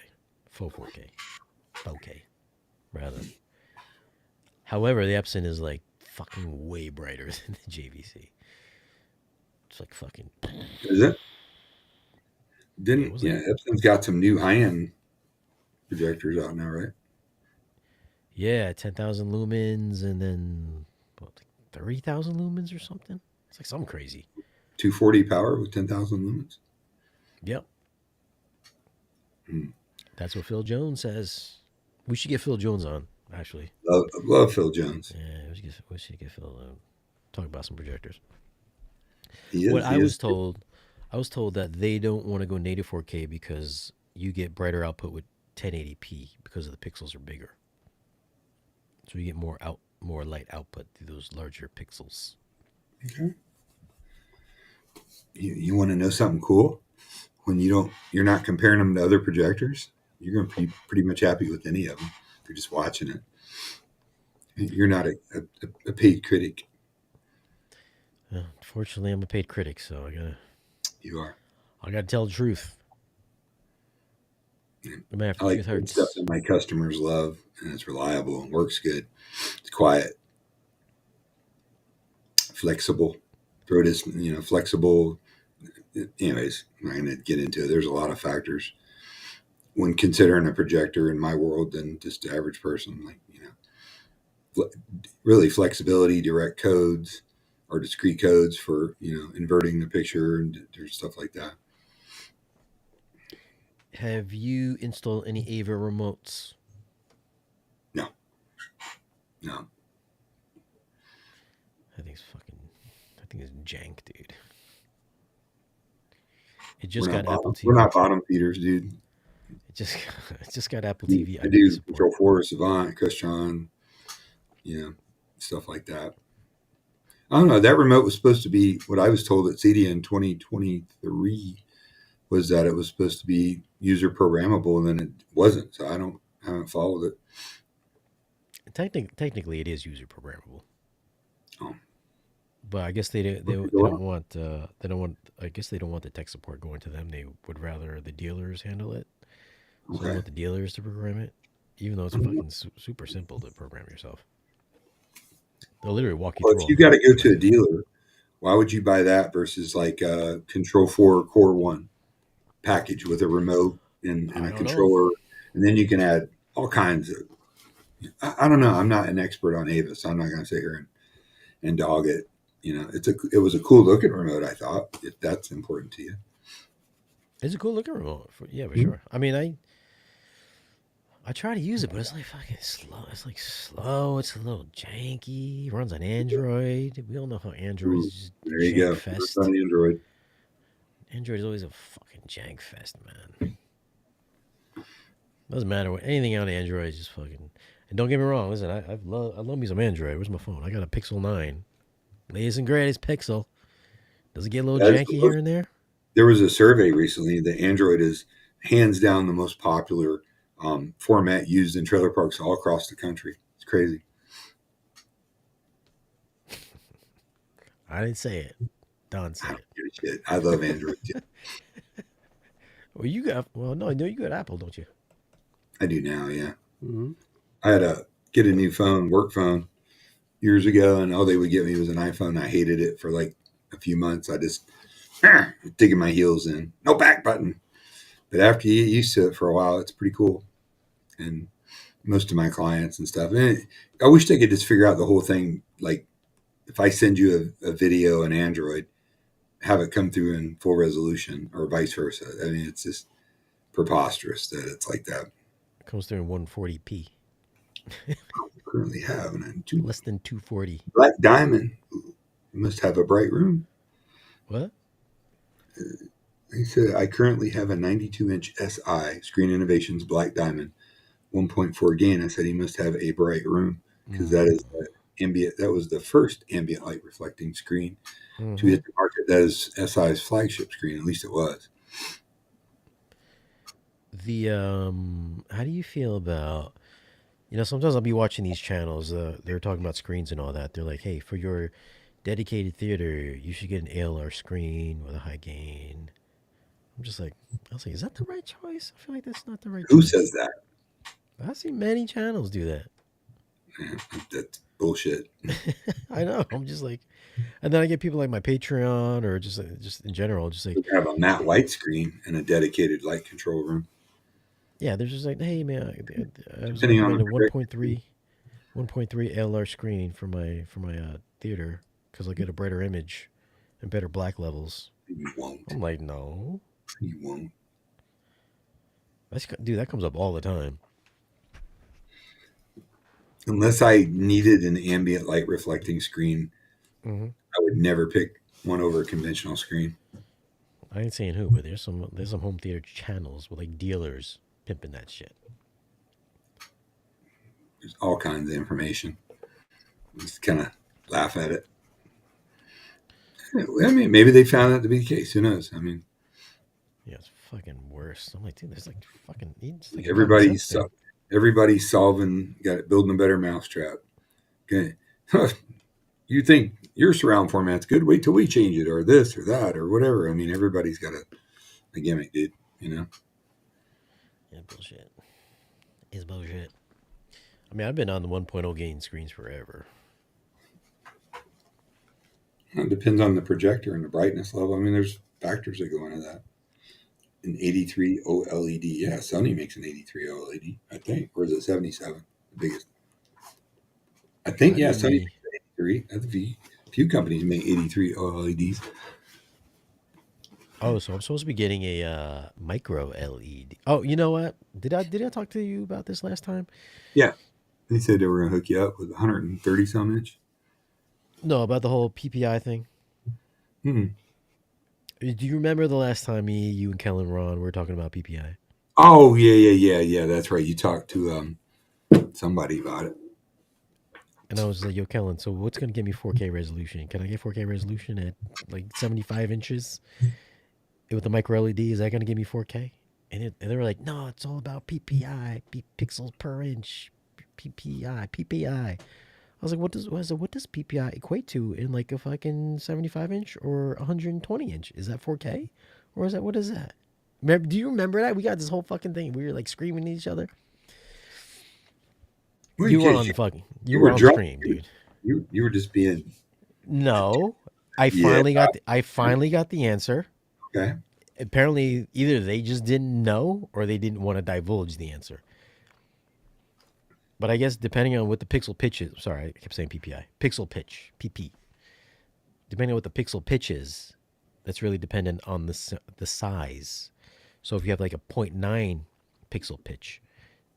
faux 4K, 4K rather. However, the Epson is like fucking way brighter than the JVC. It's like fucking. Is it? Yeah, it Didn't was like, yeah? Epson's got some new high end projectors out now, right? yeah, 10,000 lumens and then what, like 30,000 lumens or something. It's like something crazy. 240 power with 10,000 lumens. Yep, Hmm. that's what Phil Jones says. We should get Phil Jones on, actually. Love Phil Jones. Yeah, we should get Phil talk about some projectors. He What is. I He was is. told, I was told that they don't want to go native 4K because you get brighter output with 1080p because of the pixels are bigger. So you get more light output through those larger pixels. Okay. You want to know something cool? When you're not comparing them to other projectors, you're going to be pretty much happy with any of them. If you're just watching it, you're not a paid critic. Unfortunately, I'm a paid critic, so You are. I gotta tell the truth. No matter if I the like truth putting stuff hurts. that my customers love, and it's reliable and works good. It's quiet, flexible. Throw this, flexible. Anyways, I'm not going to get into it. There's a lot of factors when considering a projector in my world than just the average person. Like, really flexibility, direct codes or discrete codes for, inverting the picture and there's stuff like that. Have you installed any Ava remotes? No, no. I think it's fucking. I think it's jank, dude. It We're just not got Apple bottom. We're TV. not bottom feeders, dude. It just it just got Apple TV I IP do support. Control 4, Savant, Crestron, you know, stuff like that. I don't know. That remote was supposed to be what I was told at CEDIA in 2023 was that it was supposed to be user programmable, and then it wasn't. So I haven't followed it. Technically, it is user programmable, Oh, but I guess they don't want they don't want. I guess they don't want the tech support going to them. They would rather the dealers handle it. So they okay. want the dealers to program it, even though it's Mhm. fucking super simple to program yourself. They'll literally walk you Well, through if all you got to go the to a methods. dealer, why would you buy that versus like a Control 4 Core 1 package with a remote and I a don't know. controller? And then you can add all kinds of, I don't know. I'm not an expert on Ava, so I'm not going to sit here and dog it. It was a cool looking remote, I thought, if that's important to you. It's a cool looking remote. Yeah, for Mhm. sure. I mean, I try to use it, but it's like fucking slow. It's like slow. It's a little janky. It runs on Android. We all know how Android Ooh, is there just you jank go. That's fest. on Android. Android is always a fucking jank fest, man. Doesn't matter what anything on Android is just fucking. And don't get me wrong, listen, I love me some Android. Where's my phone? I got a Pixel 9. Latest and greatest Pixel. Does it get a little That is janky the here most, and there? there was a survey recently that Android is hands down the most popular format used in trailer parks all across the country. It's crazy. I didn't say it. Don I said don't it. give a shit. I love Android too. No, you got Apple, don't you? I do now, yeah. Mm-hmm. I had to get a new phone, work phone, years ago, and all they would get me was an iPhone. I hated it for like a few months. I just digging my heels in. No back button. But after you get used to it for a while, it's pretty cool. And most of my clients and stuff. And I wish they could just figure out the whole thing. Like if I send you a video in Android, have it come through in full resolution or vice versa. I mean, it's just preposterous that it's like that. It comes through in 140p, I currently have, and I'm too less than 240. Black Diamond. You must have a bright room. What? He said, I currently have a 92-inch SI, Screen Innovations Black Diamond, 1.4 gain. I said, he must have a bright room because that Mm-hmm. is ambient. That was the first ambient light reflecting screen to Mm-hmm. hit the market. That is SI's flagship screen. At least it was. How do you feel about, sometimes I'll be watching these channels. They're talking about screens and all that. They're like, hey, for your dedicated theater, you should get an ALR screen with a high gain. I'm just like, I was like, is that the right choice? I feel like that's not the right Who choice. says that? I see many channels do that. Man, that's bullshit. I know. I'm just like, and then I get people like my Patreon or just in general, just like, You have a matte white screen and a dedicated light control room, yeah, they're just like, hey man, I was depending on the recommended projector. 1.3 LR screen for my theater because I get a brighter image and better black levels. You won't. I'm like, no, You won't. dude, that comes up all the time. Unless I needed an ambient light reflecting screen, Hmm. I would never pick one over a conventional screen. I ain't saying who, but there's some home theater channels with like dealers pimping that shit. There's all kinds of information. Just kind of laugh at it. I mean, maybe they found that to be the case. Who knows? I mean, Yeah, it's fucking worse. I'm like, dude, there's like fucking, it's like a common everybody's sense thing. everybody's solving, got it, building a better mousetrap. Okay, you think your surround format's good? Wait till we change it, or this, or that, or whatever. I mean, everybody's got a gimmick, dude. You know, Yeah, bullshit. It's bullshit. I mean, I've been on the 1.0 gain screens forever. it depends on the projector and the brightness level. I mean, there's factors that go into that. An 83 OLED, yeah, Sony makes an 83 OLED, I think, or is it 77? The biggest. I think, I yeah, need Sony me. makes 83. I think a few companies make 83 OLEDs. Oh, so I'm supposed to be getting a micro LED. Oh, you know what? Did I talk to you about this last time? Yeah, they said they were going to hook you up with 130 some inch. No, about the whole PPI thing. Hmm. Do you remember the last time you and Kellen Ron were talking about PPI? Oh, yeah. That's right. You talked to somebody about it. And I was like, yo, Kellen, so what's going to get me 4K resolution? Can I get 4K resolution at like 75 inches with the micro LED? Is that going to give me 4K? And they were like, no, it's all about PPI, pixels per inch, PPI. I was like, what does PPI equate to in like a fucking 75 inch or 120 inch? Is that 4K? Or what is that? Do you remember that? We got this whole fucking thing. We were like screaming at each other. Well, You were because on the fucking, you you were were on the drunk. stream, dude. You were just being, No, yeah, I finally got the answer. okay. Apparently, either they just didn't know or they didn't want to divulge the answer. But I guess depending on what the pixel pitch is, sorry, I kept saying PPI, pixel pitch, PP. Depending on what the pixel pitch is, that's really dependent on the size. So if you have like a zero point 0.9 pixel pitch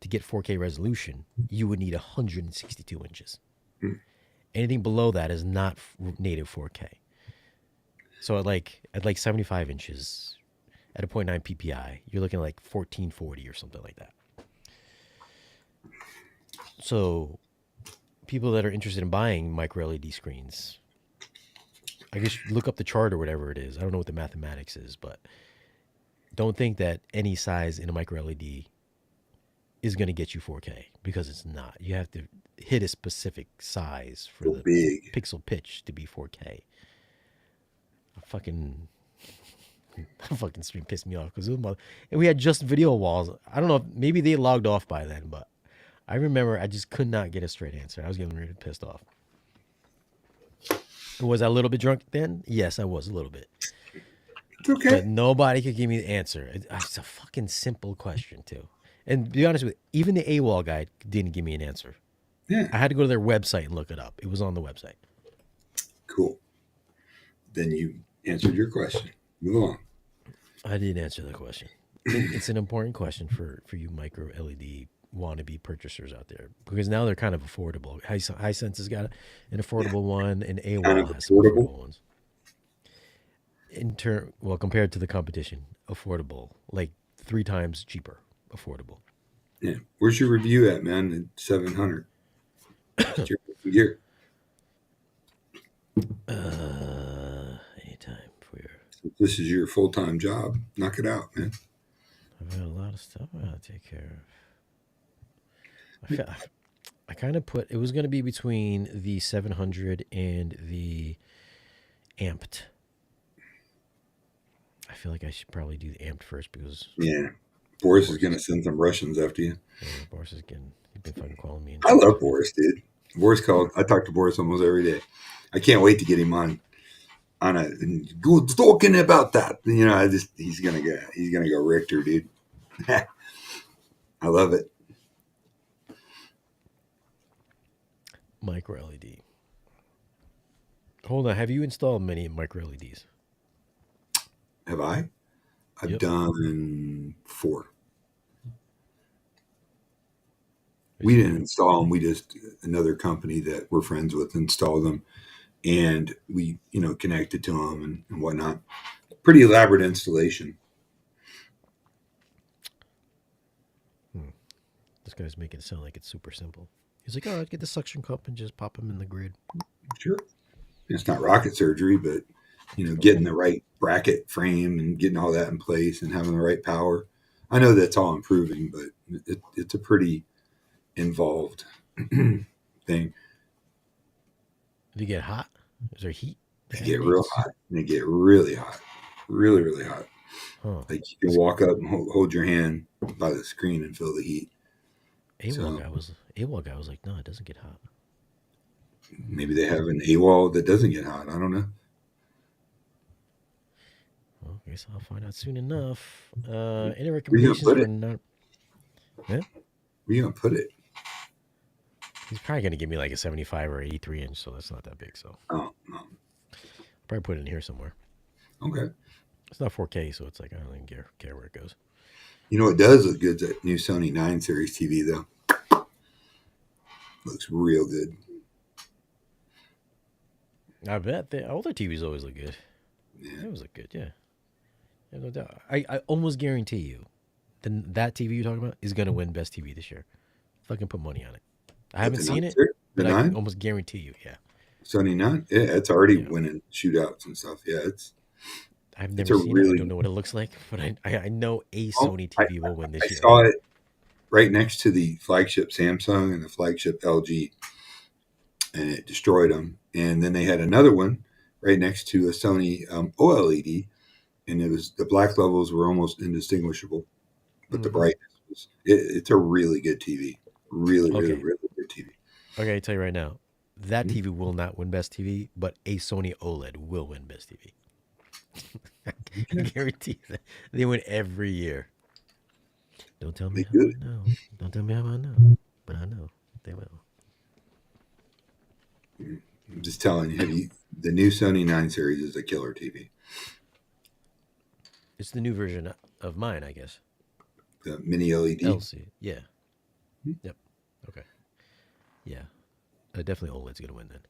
to get 4K resolution, you would need 162 inches. Hmm. Anything below that is not native 4K. So at like 75 inches at a 0.9 PPI, you're looking at like 1440 or something like that. So people that are interested in buying micro LED screens, I guess look up the chart or whatever it is. I don't know what the mathematics is, but don't think that any size in a micro LED is going to get you 4K because it's not. You have to hit a specific size for So the big. pixel pitch to be 4K. Fucking fucking stream pissed me off because and we had just video walls. I don't know if maybe they logged off by then, but I remember I just could not get a straight answer. I was getting really pissed off. Was I a little bit drunk then? Yes, I was a little bit. It's okay. But nobody could give me the answer. It's a fucking simple question too. And to be honest with you, even the AWOL guy didn't give me an answer. Yeah. I had to go to their website and look it up. It was on the website. Cool. Then you answered your question. Move on. I did answer the question. It's an important question for you micro LED wannabe purchasers out there because now they're kind of affordable. Hisense has got an affordable one, and AWOL Kind of has some affordable. affordable ones. Well, compared to the competition, affordable, like 3 times cheaper, affordable. Yeah. Where's your review at, man? At 700. What's your gear? Anytime for your. If this is your full-time job, knock it out, man. I've got a lot of stuff I gotta take care of. I kind of put it was going to be between the 700 and the amped. I feel like I should probably do the amped first because Yeah. Boris is going to send some Russians after you. Boris is getting he's been fucking calling me. I love Boris, dude. Boris called. I talk to Boris almost every day. I can't wait to get him on a good talking about that. You know, he's gonna go Richter, dude. I love it. Micro LED. Hold on, have you installed many micro LEDs? Have I? I've Yep. done 4. We didn't install them. We just another company that we're friends with installed them, and we connected to them and whatnot. Pretty elaborate installation. This guy's making it sound like it's super simple. He's like, oh, get the suction cup and just pop them in the grid. Sure, it's not rocket surgery, but getting the right bracket frame and getting all that in place and having the right power. I know that's all improving, but it's a pretty involved thing. Did you get hot? Is there heat? They get real hot. And they get really hot. Really, really hot. Huh. Like you can walk up and hold your hand by the screen and feel the heat. AWOL guy was like, no, it doesn't get hot. Maybe they have an AWOL that doesn't get hot. I don't know. Well, I guess I'll find out soon enough. Any recommendations for not? Yeah? Where are you gonna put it? He's probably gonna give me like a 75 or 83 inch, so that's not that big. So Oh, no. probably put it in here somewhere. Okay. It's not 4K, so it's like I don't even care where it goes. You know what does look good? That new Sony 9 series TV though. Looks real good. I bet the older TVs always look good. Yeah. They always look good, yeah. No doubt. I almost guarantee you, that TV you're talking about is gonna win best TV this year. Fucking put money on it. I haven't seen it, The but 9? I almost guarantee you, yeah. Sony 9? Yeah, it's already winning shootouts and stuff. Yeah, I've never seen it. I don't know what it looks like, but I know a Sony TV will win this year. I saw it right next to the flagship Samsung and the flagship LG, and it destroyed them. And then they had another one right next to a Sony OLED, and the black levels were almost indistinguishable, but the brightness was. It's a really good TV. Really good TV. Okay, I tell you right now, that TV will not win best TV, but a Sony OLED will win best TV. I guarantee that they win every year. Don't tell me how I know. Don't tell me how I know, but I know they will. I'm just telling you, the new Sony 9 series is a killer TV. It's the new version of mine, I guess. The mini LED. LC, yeah. Yep. Okay. Yeah. Definitely OLED's gonna win then.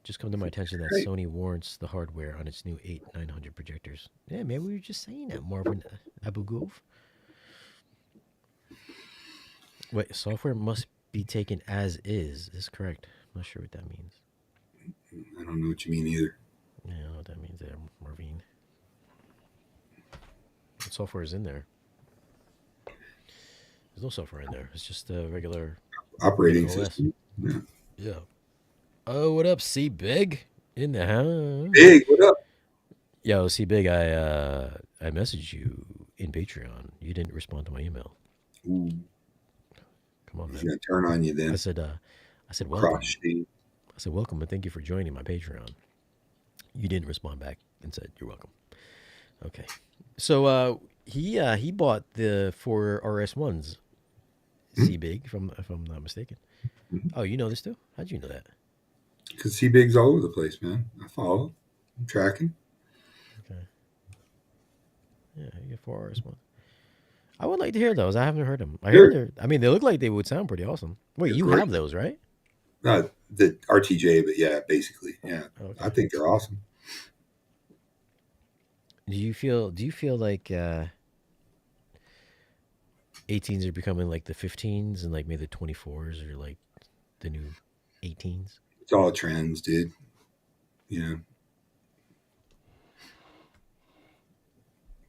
Just come to my attention that Sony warrants the hardware on its new 8900 projectors. Yeah, maybe we were just saying that, Marvin Abu Goof. Wait, software must be taken as is correct. I'm not sure what that means. I don't know what you mean either. Yeah, I don't know what that means there, Marvin. What software is in there? There's no software in there. It's just a regular Operating OS. system. Yeah. Yeah. Oh, what up, C Big? In the house. Big, what up? Yo, C Big, I messaged you in Patreon. You didn't respond to my email. Ooh, Come on, he's man. gonna turn on you I then. said, uh, I said Cross welcome. shade. I said welcome and thank you for joining my Patreon. You didn't respond back and said you're welcome. Okay. So he bought the four RS1s. C Big, if I'm not mistaken. Oh, you know this too? How'd you know that? Because C Big's all over the place, man. I follow. I'm tracking. Okay. Yeah, you get four RS1s. I would like to hear those. I haven't heard them. I hear They're, they're. I mean, they look like they would sound pretty awesome. Wait, they're you great. have those, right? The RTJ, but yeah, basically, yeah. Okay. I think they're awesome. Do you feel like 18s are becoming like the 15s and like maybe the 24s are like the new 18s? It's all trends, dude. You know,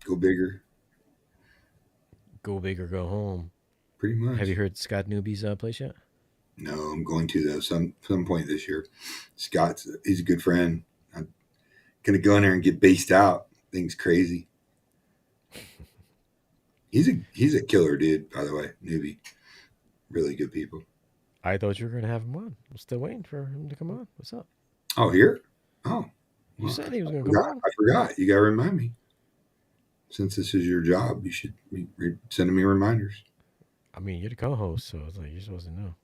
go bigger, Go big or go home. pretty Have you much. heard Scott Newby's place yet? No, I'm going to though some point this year. He's a good friend. I'm gonna go in there and get based out. Thing's crazy. He's a killer dude, by the way. Newbie, really good people. I thought you were gonna have him on. I'm still waiting for him to come on. What's up? Oh, here? Oh, You well, said he I was gonna come forgot. on. I forgot. You got to remind me. Since this is your job, you should be sending me reminders. I mean, you're the co-host, so it's like you're supposed to know.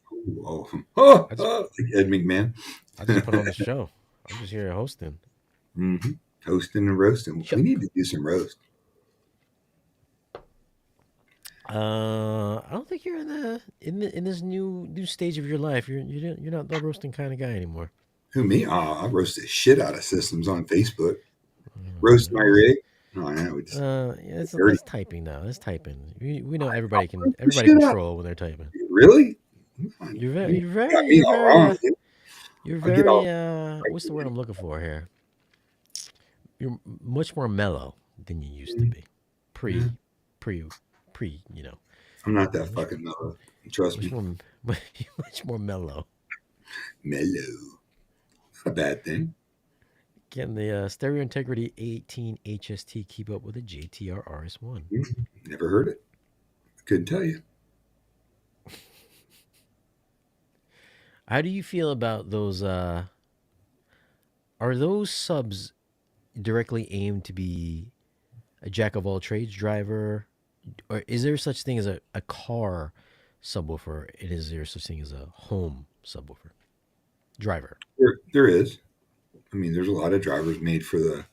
Oh, I just like Ed McMahon. I just put on the show. I'm just here hosting. hmm Hosting and roasting. We Shut. need to do some roast. I don't think you're in this new stage of your life. You're not the roasting kind of guy anymore. Who me? Oh, I roast the shit out of systems on Facebook. Roast my Uh, rig. Oh, yeah, we just yeah, dirty. that's typing now. That's typing. We know Roast the everybody shit can out. troll when they're typing. Really? Come on. You got me all wrong. Dude. You're I'll get all very what's the word I'm looking for here? You're much more mellow than you used to be. yeah. Pre pre pre, I'm not that much fucking mellow. Trust much me. more much more mellow. Mellow. Not a bad thing. Can the stereo integrity 18 HST keep up with a JTR RS1? Never heard it. Couldn't tell you. How do you feel about those are those subs directly aimed to be a jack of all trades driver, or is there such thing as a car subwoofer, and is there such thing as a home subwoofer driver? There is. I mean, there's a lot of drivers made for the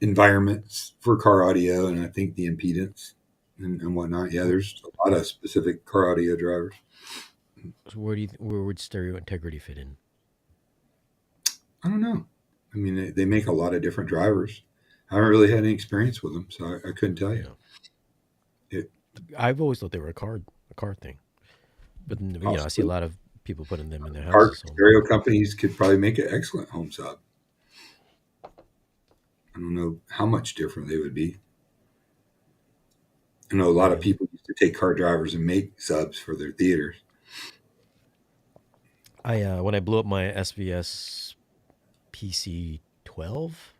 environments for car audio, and I think the impedance and whatnot. Yeah, there's a lot of specific car audio drivers. So where would stereo integrity fit in? I don't know. I mean, they make a lot of different drivers. I haven't really had any experience with them, so I couldn't tell you. Yeah, It I've always thought they were a car thing, but I see a possibly lot of people putting them in their car houses. So stereo companies could probably make an excellent home sub. I don't know how much different they would be. I know a lot of yeah, people used to take car drivers and make subs for their theaters. I when I blew up my SVS PC 12,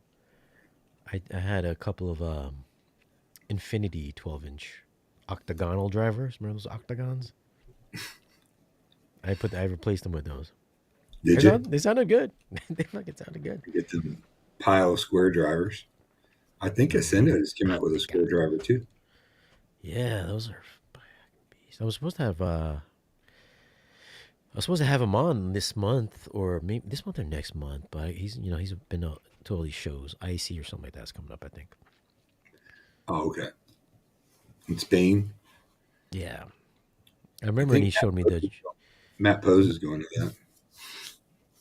I had a couple of Infinity 12-inch octagonal drivers. Remember those octagons? I replaced them with those. Did you? They sounded good. They fucking sounded good. Get the pile of square drivers. I think Hmm. Ascendo just came out with a They got square driver too. Yeah, those are beasts. I was supposed to have him on this month or maybe this month or next month, but he's been to all these shows. IC or something like that's coming up, I think. Oh, okay. In Spain, Yeah, I I remember, and think he showed me the Matt Pose is going to that.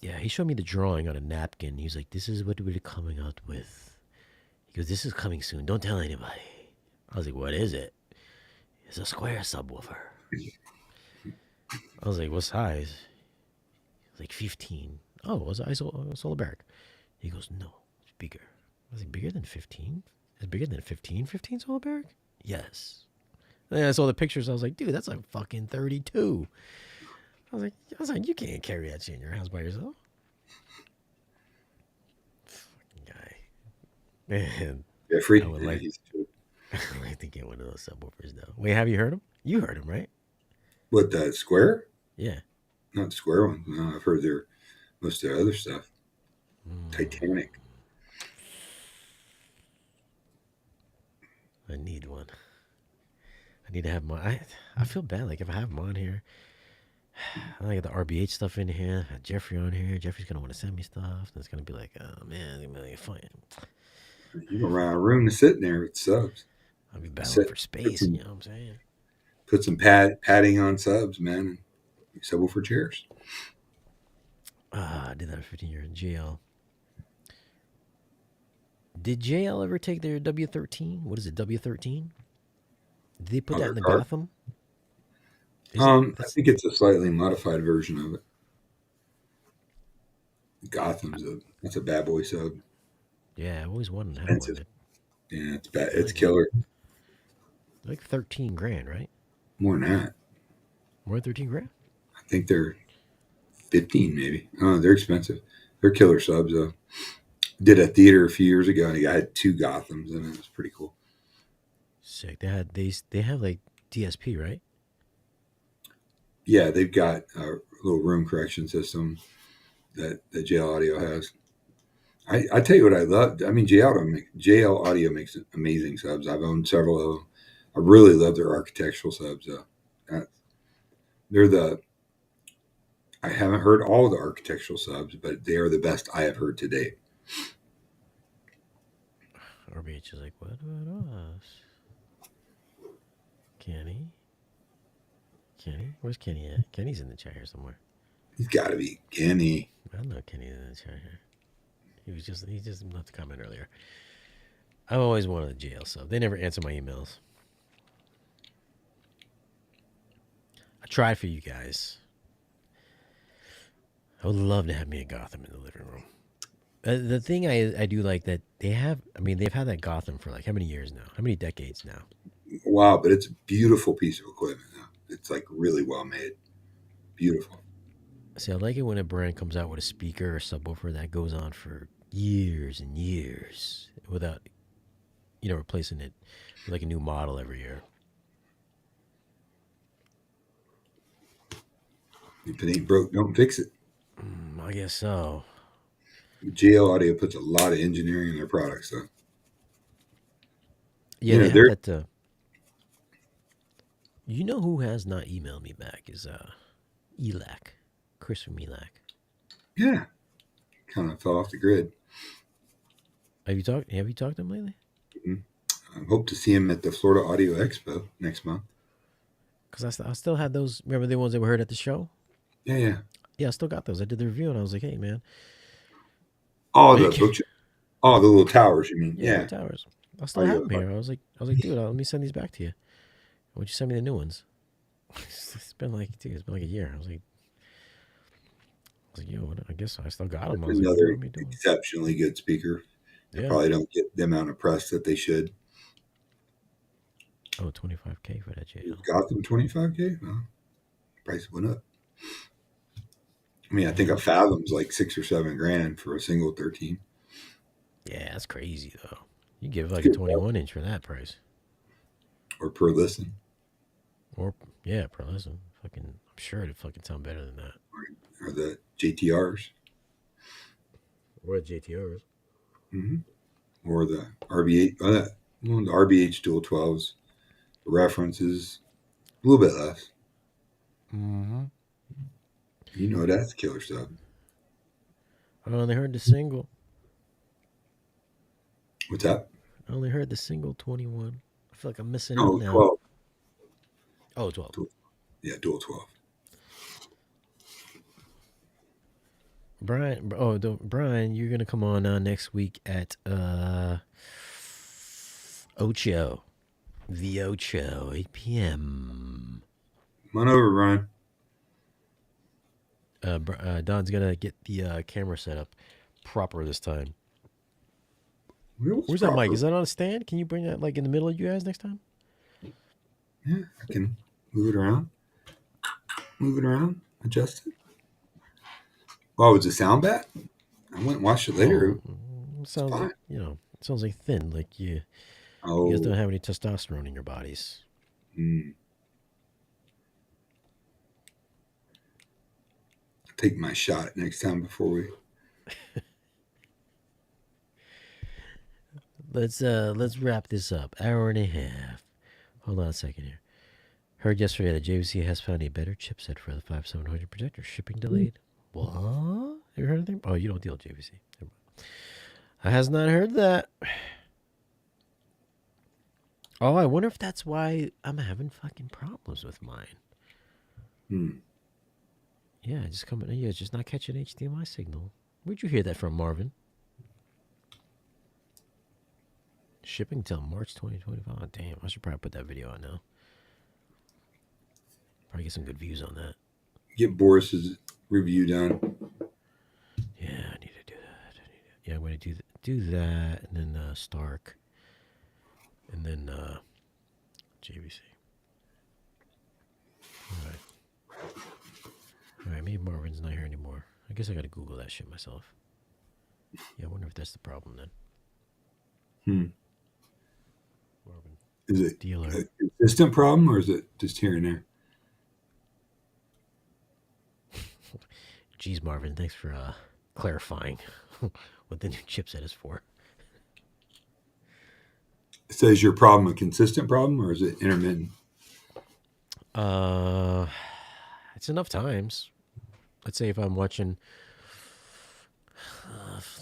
yeah he showed me the drawing on a napkin. He was like, "This is what we're coming out with." He goes, "This is coming soon. Don't tell anybody." I was like, "What is it?" It's a square subwoofer. was like, what size? Like 15. Oh, I saw a barrack. He goes, no, it's bigger. I was like, bigger than 15? It's bigger than 15? 15 solar barrack? Yes. And then I saw the pictures. I was like, dude, that's like fucking 32. I was like, you can't carry that shit in your house by yourself. Fucking guy. Man, I Jeffrey. would Yeah, like, I would like to get one of those subwoofers though. Wait, have you heard him? You heard him, right? what, the square? Yeah. Not the square one. No, I've heard their most of their other stuff. Titanic. I need one. I need to have mine. I feel bad. Like if I have them on here, I got the RBH stuff in here. I have Jeffrey on here. Jeffrey's gonna want to send me stuff. And it's gonna be like, oh man, it's gonna be fun. You can rent a room to sit in there with subs. I'll be battling Sit, for space. You know what I'm saying? put some padding on subs, man. And subwoofer chairs. I did that for 15 years in jail. Did JL ever take their W13? What is it, W13? Did they put On that their in the car. Gotham? I think it's a slightly modified version of it. That's a bad boy sub. Yeah, I always wanted to have one. Expensive. Yeah, it's bad. They're It's killer. like 13 grand, right? More than that. More than 13 grand? I think they're 15 maybe. Oh, they're expensive. They're killer subs though. Did a theater a few years ago and I had 2 Gothams and it was pretty cool. Sick. They have like DSP, right? Yeah, they've got a little room correction system that JL Audio has. I tell you what I love. I mean, JL Audio makes amazing subs. I've owned several of them. I really love their architectural subs. They're the I haven't heard all the architectural subs, but they are the best I have heard to date. RBH is like, what about us? Kenny? Where's Kenny at? Kenny's in the chat here somewhere. He's got to be Kenny. I know Kenny's in the chat here. He just left a comment earlier. I've always wanted a jail sub. They never answer my emails. I tried for you guys. I would love to have me a Gotham in the living room. The thing I do like that they've had that Gotham for like how many years now? How many decades now? Wow, but it's a beautiful piece of equipment. It's like really well made. Beautiful. See, I like it when a brand comes out with a speaker or subwoofer that goes on for years and years without, replacing it with like a new model every year. If it ain't broke, don't fix it. I guess so. JL Audio puts a lot of engineering in their products, though. Yeah, they have that. You know who has not emailed me back is Elac, Chris from Elac. Yeah, kind of fell off the grid. Have you talked to him lately? I hope to see him at the Florida Audio Expo next month. Because I still had those. Remember the ones that we heard at the show? Yeah. Yeah, I still got those. I did the review and I was like, hey, man. Oh, the little towers, you mean? Yeah. The towers. I still have them here. I was like, dude, let me send these back to you. Why don't you send me the new ones? It's been like a year. I was like, yo, I guess I still got them. Another exceptionally good speaker. They probably don't get the amount of press that they should. Oh, $25K for that JL. Got them $25K? Well, price went up. I mean, I think a Fathom's like $6 or $7 grand for a single 13. Yeah, that's crazy though. You give like a 21-inch for that price. Or per listen. Or per listen. I'm sure it'd fucking sound better than that. Or the JTRs. Or the JTRs. Mm-hmm. Or the RB8. The RBH Dual 12s. The references a little bit less. Mm-hmm. You know that's killer stuff. I only heard the single. What's that? I only heard the single 21. I feel like I'm missing out now. 12. Oh, 12. Dual 12. Brian, you're gonna come on next week at Ocho, the Ocho, 8 p.m. Come on over, Brian. Don's gonna get the camera set up proper this time. It was Where's that mic? proper. Is that on a stand? Can you bring that like in the middle of you guys next time? Yeah, I can move it around, adjust it. Oh, was the sound bad? I went and watched it later. Well, it It's sounds like fine. it sounds like thin. Like you guys don't Oh, have any testosterone in your bodies. mm, take my shot next time before we. Let's wrap this up. Hour and a half. Hold on a second here. Heard yesterday that JVC has found a better chipset for the 5700 projector. Shipping delayed. What? Have you heard anything? Oh, you don't deal with JVC. I has not heard that. Oh, I wonder if that's why I'm having fucking problems with mine. Hmm. Yeah, just coming. Yeah, it's just not catching HDMI signal. Where'd you hear that from, Marvin? Shipping till March 2025. Oh, damn, I should probably put that video on now. Probably get some good views on that. Get Boris's review done. Yeah, I need to do that. Yeah, I'm going to do that, and then Stark, and then JVC. All right. All right, maybe Marvin's not here anymore. I guess I got to Google that shit myself. Yeah, I wonder if that's the problem then. Hmm. Marvin, Is it dealer. a consistent problem or is it just here and there? Geez, Marvin, thanks for clarifying what the new chipset is for. So is your problem a consistent problem or is it intermittent? Uh, it's enough times. Let's say if I'm watching,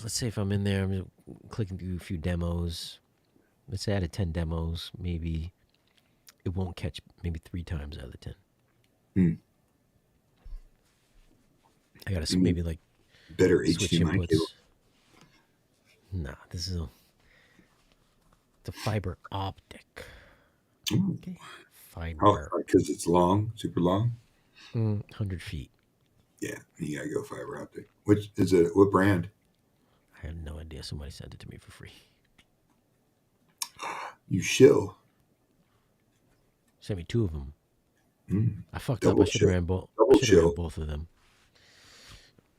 let's say if I'm in there, I'm clicking through a few demos. Let's say out of 10 demos, maybe it won't catch maybe 3 times out of the 10. Hmm. I got You to need maybe like better switch HDMI cable. inputs. Nah, this is the fiber optic. Ooh. Okay. Oh, Fiber. because it's long, super long. 100 feet. Yeah, you gotta go fiber optic. Which is it? What brand? I had no idea. Somebody sent it to me for free. You shill. Sent me 2 of them. Mm. I fucked up. I Double should have shill. ran both. I Double should have ran shill. both of them.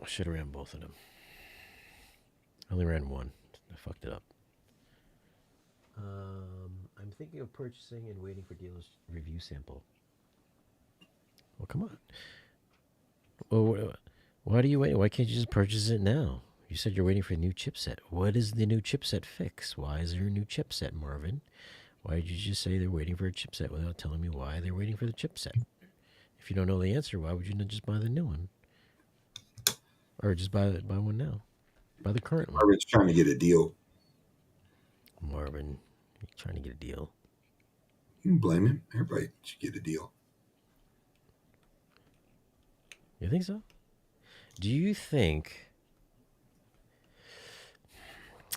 I should have ran both of them. I only ran one. I fucked it up. I'm thinking of purchasing and waiting for dealer's review sample. Well, come on. Well, why do you wait? Why can't you just purchase it now? You said you're waiting for a new chipset. What is the new chipset fix? Why is there a new chipset, Marvin? Why did you just say they're waiting for a chipset without telling me why they're waiting for the chipset? If you don't know the answer, why would you not just buy the new one? Or just buy one now? Buy the current one. Marvin's trying to get a deal. Marvin, you're trying to get a deal. You can blame him. Everybody should get a deal. You think so? Do you think?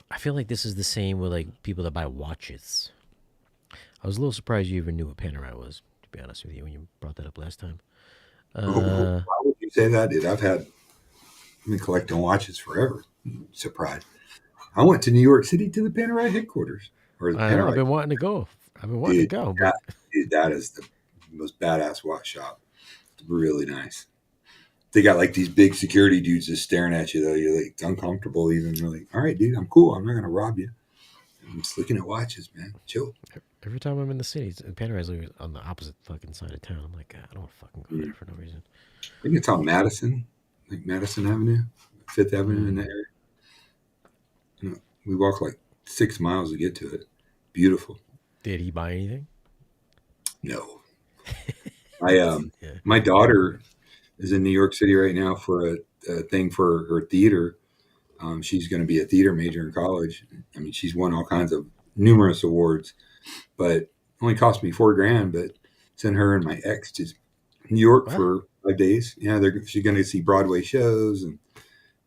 I feel like this is the same with like people that buy watches. I was a little surprised you even knew what Panerai was, to be honest with you, when you brought that up last time. Uh, Why would you say that, dude? I've been collecting watches forever. Surprised. I went to New York City to the Panerai headquarters. Or the I know I've Panerai. been wanting to go. I've been wanting to Dude, go, but that, that is the most badass watch shop. It's really nice. They got like these big security dudes just staring at you though. You're like it's uncomfortable even. You're like, all right, dude, I'm cool. I'm not gonna rob you. I'm just looking at watches, man. Chill. every time I'm in the city, Panerai's on the opposite fucking side of town. I'm like, I don't want to fucking go there Mm. for no reason. I think it's on Madison, like Madison Avenue, Fifth Avenue in Mm. that area. You know, we walk like 6 miles to get to it. Beautiful. Did he buy anything? No, I Yeah. my daughter is in New York City right now for a thing for her theater. She's going to be a theater major in college. I mean, she's won all kinds of numerous awards, but it only cost me $4,000. But sent her and my ex to New York What? for 5 days. Yeah, she's going to see Broadway shows, and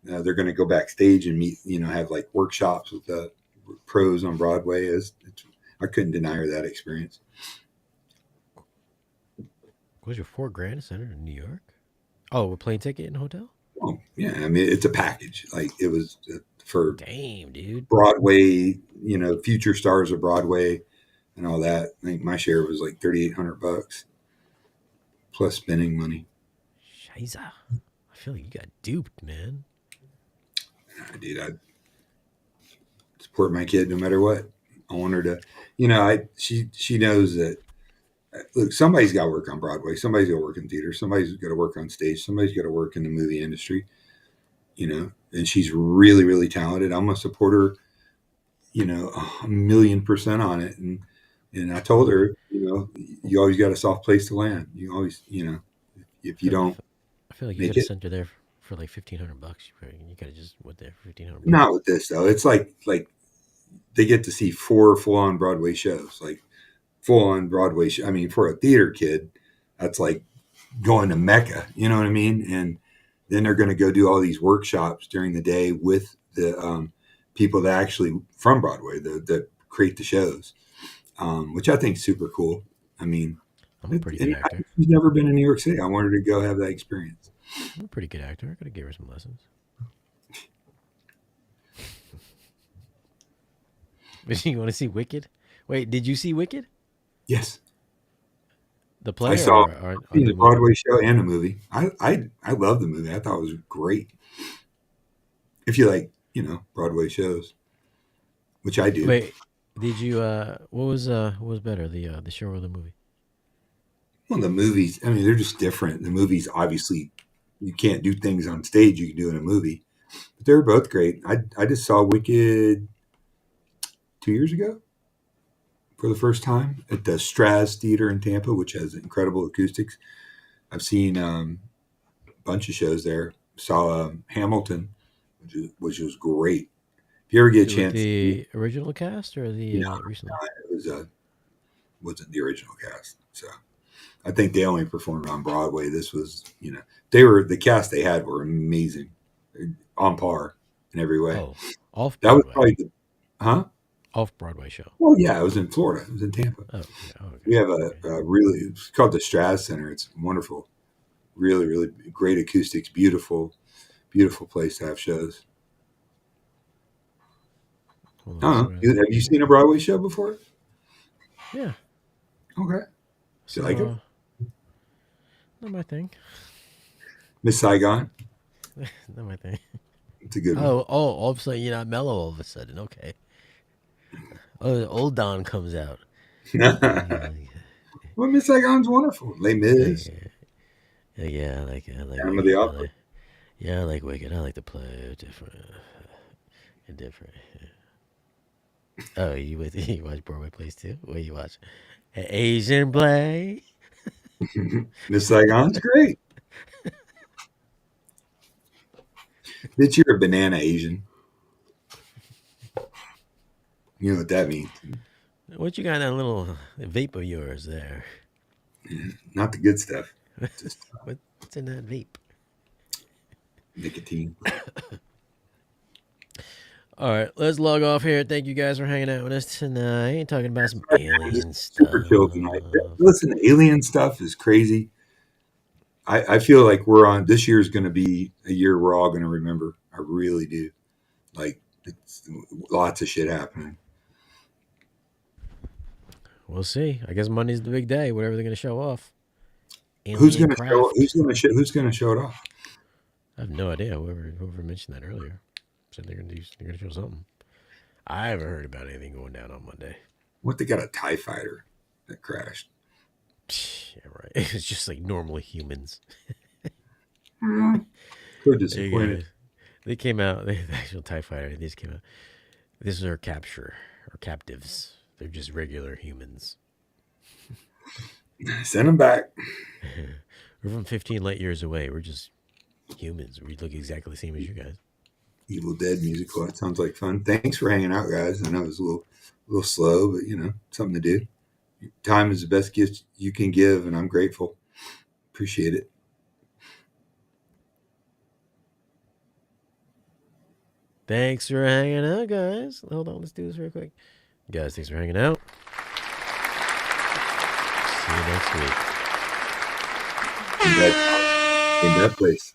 they're going to go backstage and meet. Have like workshops with the pros on Broadway. I couldn't deny her that experience. Was your $4,000 center in New York? Oh, a plane ticket and hotel? Oh, yeah. I mean, it's a package. Like it was for Damn, dude. Broadway, future stars of Broadway and all that. I think my share was like $3,800 plus spending money. Shiza. I feel like you got duped, man. I support my kid no matter what. I want her to, she knows that. Look, somebody's got to work on Broadway. Somebody's got to work in theater. Somebody's got to work on stage. Somebody's got to work in the movie industry. And she's really, really talented. I'm gonna support her, 1,000,000% on it. And I told her, you always got a soft place to land. You always, if you don't I feel like you make could have it. sent her there for like $1,500. You could have just went there for $1,500. Not with this though. It's like they get to see 4 full on Broadway shows, like full on Broadway. I mean, for a theater kid, that's like going to Mecca. You know what I mean? And then they're going to go do all these workshops during the day with the people that actually from Broadway that create the shows, which I think is super cool. I mean, I'm a pretty good actor. she's never been in New York City. I wanted her to go have that experience. I'm a pretty good actor. I could have gave her some lessons. You want to see Wicked? Wait, did you see Wicked? Yes, The play I saw or the the movie? Broadway show and the movie. I love the movie. I thought it was great. If you like, Broadway shows, which I do. Wait, did you? What was better, the show or the movie? Well, the movies, I mean, they're just different. The movies, obviously, you can't do things on stage you can do in a movie, but they were both great. I just saw Wicked 2 years ago for the first time at the Straz Theater in Tampa, which has incredible acoustics. I've seen a bunch of shows there. Saw Hamilton, which was great. If you ever get a With chance, the original cast or the no, recently? it wasn't the original cast. So I think they only performed on Broadway. This was, the cast they had were amazing, on par in every way. Oh, off That was Broadway. probably huh? Off Broadway show. Well, yeah, it was in Florida. It was in Tampa. Oh, yeah. Oh, okay. We have Okay. it's called the Straz Center. It's wonderful, really, really great acoustics, beautiful, beautiful place to have shows. Hold I on, don't know. Have you seen a Broadway show before? Yeah. Okay. Do So, you like it? not my thing. Miss Saigon. Not my thing. It's a good one. Oh, all of a sudden you're not mellow. All of a sudden, okay. Oh, old Don comes out. Well, Miss Saigon's wonderful. Les Mis, Yeah, I like Phantom of Wicked. the Opera. Yeah, I like Wicked. I like to play different. Different. Oh, you watch Broadway plays too? What you watch? An Asian play? Miss Saigon's great. Bitch, you're a banana Asian. You know what that means. What you got in that little vape of yours there? Not the good stuff. Just What's in that vape? nicotine. All right, let's log off here. Thank you guys for hanging out with us tonight, talking about some alien Super stuff. chill tonight. Listen, alien stuff is crazy. I feel like this year is going to be a year we're all going to remember. I really do. Like, it's lots of shit happening. We'll see. I guess Monday's the big day. Whatever they're going to show off. Who's Alien going to show? craft. Who's going to show it off? I have no idea. Whoever mentioned that earlier said they're gonna show something. I haven't heard about anything going down on Monday. What, they got a TIE fighter that crashed? Yeah, right. It's just like normal humans. So disappointed. They came out. The actual TIE fighter. They just came out. This is our capture or captives. They're just regular humans. Send them back. We're from 15 light years away. We're just humans. We look exactly the same as you guys. Evil Dead musical. That sounds like fun. Thanks for hanging out, guys. I know it was a little slow, but something to do. Time is the best gift you can give, and I'm grateful. Appreciate it. Thanks for hanging out, guys. Hold on, let's do this real quick. Guys, thanks for hanging out. See you next week. Congratulations. in that place.